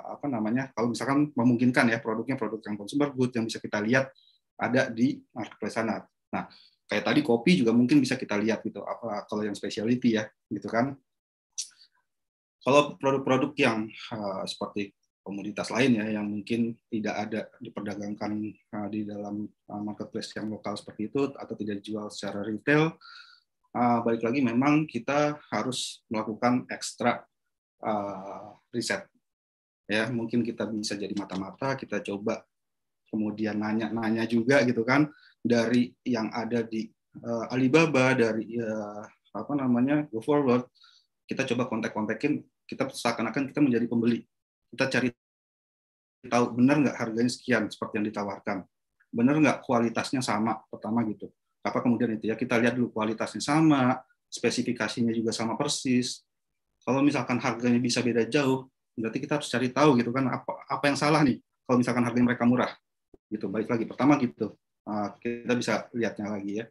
apa namanya, kalau misalkan memungkinkan ya produknya produk yang consumer good yang bisa kita lihat ada di marketplace sana. Nah, kayak tadi kopi juga mungkin bisa kita lihat gitu. Apa kalau yang specialty ya, gitu kan. Kalau produk-produk yang seperti komoditas lain ya yang mungkin tidak ada diperdagangkan di dalam marketplace yang lokal seperti itu atau tidak dijual secara retail, balik lagi memang kita harus melakukan ekstra riset ya. Mungkin kita bisa jadi mata-mata, kita coba kemudian nanya-nanya juga gitu kan dari yang ada di Alibaba, dari apa namanya GoForward, kita coba kontak-kontakin, kita seakan-akan kita menjadi pembeli. Kita cari tahu benar nggak harganya sekian seperti yang ditawarkan, benar nggak kualitasnya sama, pertama gitu. Apa kemudian itu ya kita lihat dulu kualitasnya sama, spesifikasinya juga sama persis. Kalau misalkan harganya bisa beda jauh, berarti kita harus cari tahu gitu kan apa yang salah nih. Kalau misalkan harganya mereka murah, gitu. Balik lagi pertama gitu, kita bisa lihatnya lagi ya.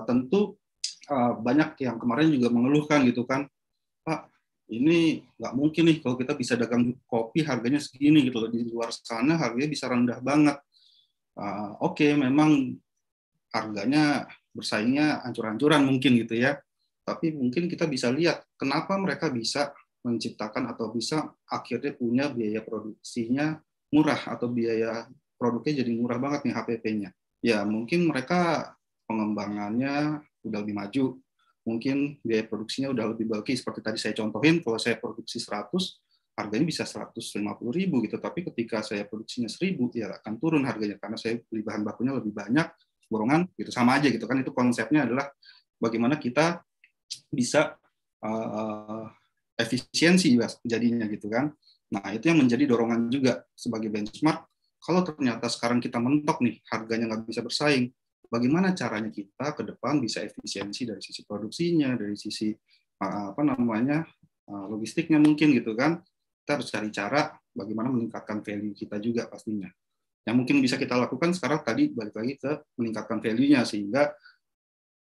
Tentu banyak yang kemarin juga mengeluhkan gitu kan, Pak, ini nggak mungkin nih kalau kita bisa dagang kopi harganya segini gitu loh, di luar sana harganya bisa rendah banget. Oke, memang harganya bersaingnya ancur-ancuran mungkin gitu ya, tapi mungkin kita bisa lihat kenapa mereka bisa menciptakan atau bisa akhirnya punya biaya produksinya murah atau biaya produknya jadi murah banget nih HPP-nya. Ya mungkin mereka pengembangannya udah lebih maju, mungkin biaya produksinya udah lebih bulky, seperti tadi saya contohin, kalau saya produksi 100, harganya bisa 150.000 gitu, tapi ketika saya produksinya 1.000, ya akan turun harganya, karena saya beli bahan bakunya lebih banyak, borongan, gitu, sama aja gitu kan, itu konsepnya adalah bagaimana kita bisa efisiensi jadinya gitu kan. Nah, itu yang menjadi dorongan juga sebagai benchmark, kalau ternyata sekarang kita mentok nih, harganya nggak bisa bersaing, bagaimana caranya kita ke depan bisa efisiensi dari sisi produksinya, dari sisi apa namanya logistiknya mungkin gitu kan. Kita harus cari cara bagaimana meningkatkan value kita juga pastinya. Yang mungkin bisa kita lakukan sekarang tadi balik lagi ke meningkatkan value-nya sehingga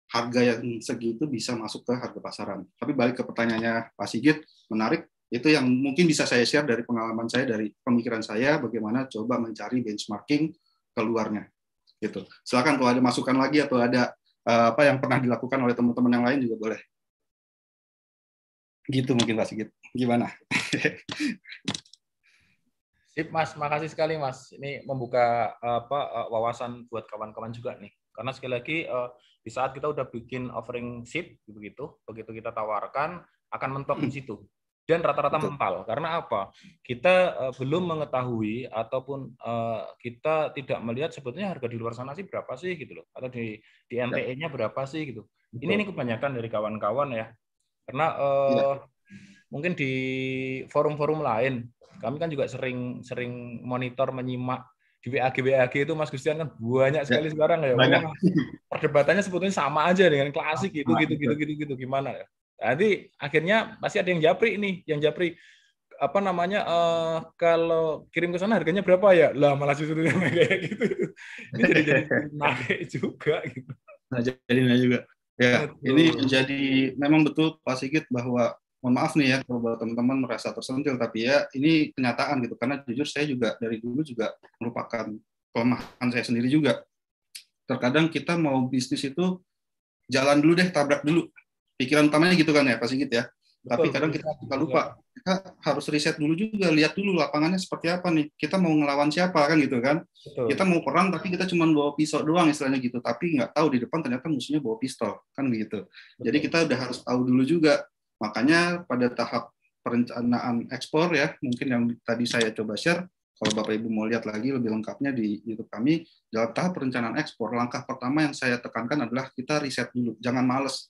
harga yang segitu bisa masuk ke harga pasaran. Tapi balik ke pertanyaannya Pak Sigit, menarik. Itu yang mungkin bisa saya share dari pengalaman saya, dari pemikiran saya, bagaimana coba mencari benchmarking keluarnya. Gitu. Silakan kalau ada masukan lagi atau ada apa yang pernah dilakukan oleh teman-teman yang lain juga boleh. Gitu mungkin Pak Sigit. Gimana? Sip Mas, makasih sekali Mas. Ini membuka wawasan buat kawan-kawan juga nih. Karena sekali lagi di saat kita udah bikin offering sheet begitu kita tawarkan akan mentok di situ. Dan rata-rata mempal. Karena apa? Kita belum mengetahui ataupun kita tidak melihat sebetulnya harga di luar sana sih berapa sih gitu loh. Atau di NTE-nya berapa sih gitu. Ini kebanyakan dari kawan-kawan ya. Karena mungkin di forum-forum lain, kami kan juga sering monitor, menyimak di WAG itu Mas Gustian kan banyak sekali sekarang ya. Banyak. Perdebatannya sebetulnya sama aja dengan klasik gitu gimana ya. Nanti akhirnya pasti ada yang japri nih, apa namanya kalau kirim ke sana harganya berapa ya? Lah malah justru kayak gitu. Ini jadi naik juga gitu. Nah, jadinya juga. Ya, ini menjadi memang betul Pak Sigit bahwa mohon maaf nih ya kalau buat teman-teman merasa tersentil, tapi ya ini kenyataan gitu, karena jujur saya juga dari dulu juga merupakan kelemahan saya sendiri juga. Terkadang kita mau bisnis itu jalan dulu deh, tabrak dulu. Pikiran utamanya gitu kan ya Pak Sigit ya. Tapi kadang kita lupa, kita harus riset dulu juga, lihat dulu lapangannya seperti apa nih. Kita mau ngelawan siapa kan gitu kan. Betul. Kita mau perang tapi kita cuma bawa pisau doang istilahnya gitu, tapi nggak tahu di depan ternyata musuhnya bawa pistol kan gitu. Betul. Jadi kita udah harus tahu dulu juga. Makanya pada tahap perencanaan ekspor ya, mungkin yang tadi saya coba share, kalau Bapak Ibu mau lihat lagi lebih lengkapnya di YouTube kami, dalam tahap perencanaan ekspor, langkah pertama yang saya tekankan adalah kita riset dulu. Jangan males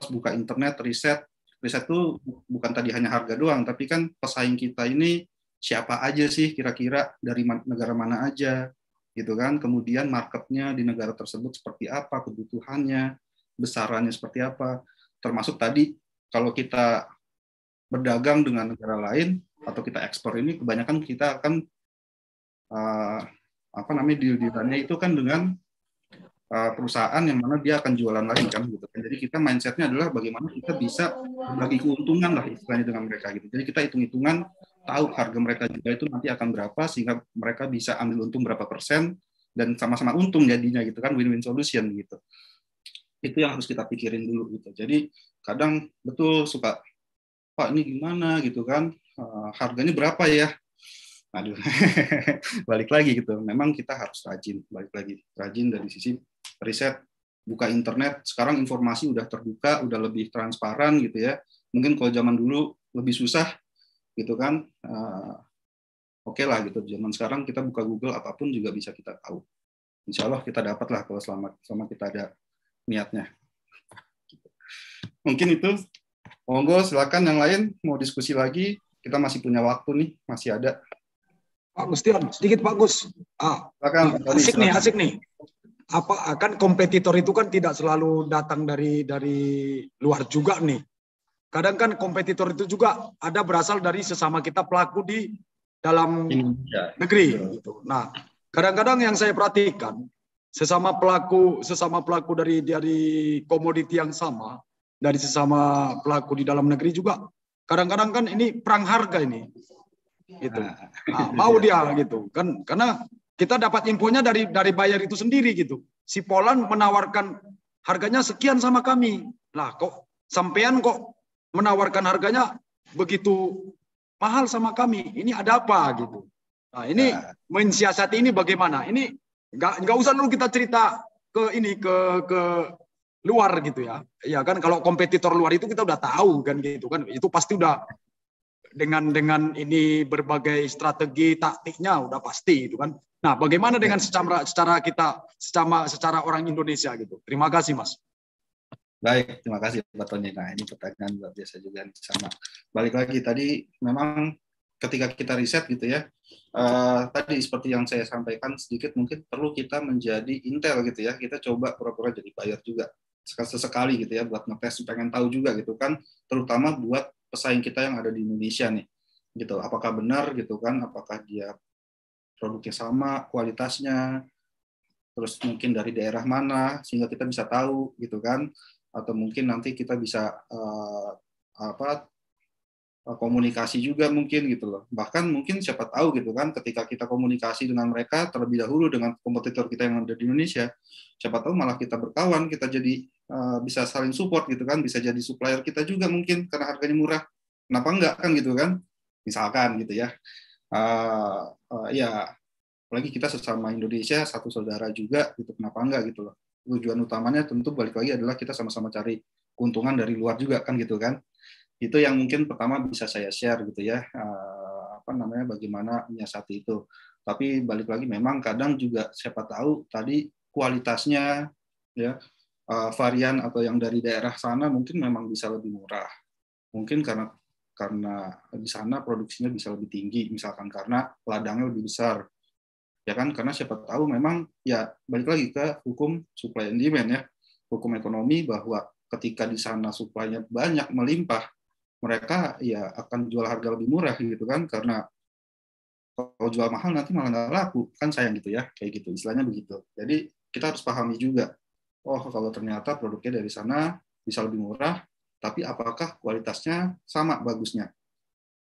buka internet, riset. Riset itu bukan tadi hanya harga doang, tapi kan pesaing kita ini siapa aja sih kira-kira, dari negara mana aja, gitu kan. Kemudian marketnya di negara tersebut seperti apa, kebutuhannya, besarannya seperti apa. Termasuk tadi, kalau kita berdagang dengan negara lain, atau kita ekspor ini, kebanyakan kita akan deal-dealannya itu kan dengan perusahaan yang mana dia akan jualan lagi kan gitu. Jadi kita mindsetnya adalah bagaimana kita bisa berbagi keuntungan lah istilahnya dengan mereka gitu. Jadi kita hitung-hitungan tahu harga mereka juga itu nanti akan berapa sehingga mereka bisa ambil untung berapa persen dan sama-sama untung jadinya gitu kan, win-win solution gitu. Itu yang harus kita pikirin dulu gitu. Jadi kadang betul suka, Pak ini gimana gitu kan, harganya berapa ya? Aduh, balik lagi gitu. Memang kita harus rajin, balik lagi rajin dari sisi riset, buka internet. Sekarang informasi udah terbuka, udah lebih transparan gitu ya. Mungkin kalau zaman dulu lebih susah gitu kan. Oke lah gitu. Zaman sekarang kita buka Google apapun juga bisa kita tahu. Insya Allah kita dapat lah kalau selama kita ada niatnya. Mungkin itu. Monggo silakan yang lain mau diskusi lagi. Kita masih punya waktu nih, masih ada. Pak Gustian, sedikit Pak Gus. Asik nih. Apa akan kompetitor itu kan tidak selalu datang dari luar juga nih. Kadang kan kompetitor itu juga ada berasal dari sesama kita pelaku di dalam negeri. Gitu. Nah, kadang-kadang yang saya perhatikan sesama pelaku dari komoditi yang sama, dari sesama pelaku di dalam negeri juga kadang-kadang kan ini perang harga ini. Gitu. Nah, mau dia gitu kan, karena kita dapat infonya dari buyer itu sendiri gitu. Si Poland menawarkan harganya sekian sama kami. Lah kok sampean kok menawarkan harganya begitu mahal sama kami? Ini ada apa gitu. Nah, ini mensiasati ini bagaimana? Ini nggak usah dulu kita cerita ke luar gitu ya. Ya kan kalau kompetitor luar itu kita udah tahu kan gitu kan. Itu pasti udah dengan ini berbagai strategi taktiknya udah pasti itu kan. Nah, bagaimana dengan secara orang Indonesia gitu. Terima kasih, Mas. Baik, terima kasih Pak Tony. Nah, ini pertanyaan luar biasa juga sama. Balik lagi tadi memang ketika kita riset gitu ya. Tadi seperti yang saya sampaikan sedikit, mungkin perlu kita menjadi intel gitu ya. Kita coba pura-pura jadi buyer juga sesekali gitu ya, buat ngetes, pengen tahu juga gitu kan, terutama buat pesaing kita yang ada di Indonesia nih gitu, apakah benar gitu kan, apakah dia produknya sama kualitasnya, terus mungkin dari daerah mana sehingga kita bisa tahu gitu kan, atau mungkin nanti kita bisa komunikasi juga mungkin gitu loh. Bahkan mungkin siapa tahu gitu kan, ketika kita komunikasi dengan mereka terlebih dahulu dengan kompetitor kita yang ada di Indonesia, siapa tahu malah kita berkawan, kita jadi bisa saling support gitu kan, bisa jadi supplier kita juga mungkin karena harganya murah. Kenapa enggak kan gitu kan? Misalkan gitu ya. Ya, apalagi kita sesama Indonesia, satu saudara juga gitu, kenapa enggak gitu loh. Tujuan utamanya tentu balik lagi adalah kita sama-sama cari keuntungan dari luar juga kan gitu kan. Itu yang mungkin pertama bisa saya share gitu ya, bagaimana menyiasati itu. Tapi balik lagi memang kadang juga siapa tahu tadi kualitasnya ya, varian atau yang dari daerah sana mungkin memang bisa lebih murah. Mungkin karena di sana produksinya bisa lebih tinggi, misalkan karena ladangnya lebih besar. Ya kan, karena siapa tahu memang ya balik lagi ke hukum supply and demand ya, hukum ekonomi, bahwa ketika di sana supply-nya banyak melimpah, mereka ya akan jual harga lebih murah gitu kan, karena kalau jual mahal nanti malah nggak laku kan, sayang gitu ya, kayak gitu istilahnya begitu. Jadi kita harus pahami juga, oh kalau ternyata produknya dari sana bisa lebih murah, tapi apakah kualitasnya sama bagusnya,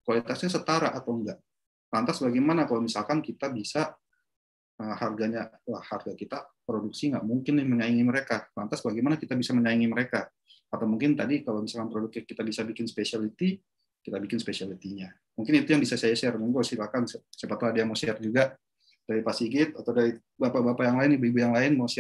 kualitasnya setara atau enggak. Lantas bagaimana kalau misalkan kita bisa harganya, harga kita produksi nggak mungkin nih menyaingi mereka, lantas bagaimana kita bisa menyaingi mereka. Atau mungkin tadi kalau misalkan produknya kita bisa bikin specialty, kita bikin specialty-nya. Mungkin itu yang bisa saya share. Monggo silakan, siapa tahu ada yang mau share juga dari Pak Sigit atau dari bapak-bapak yang lain, ibu-ibu yang lain mau share.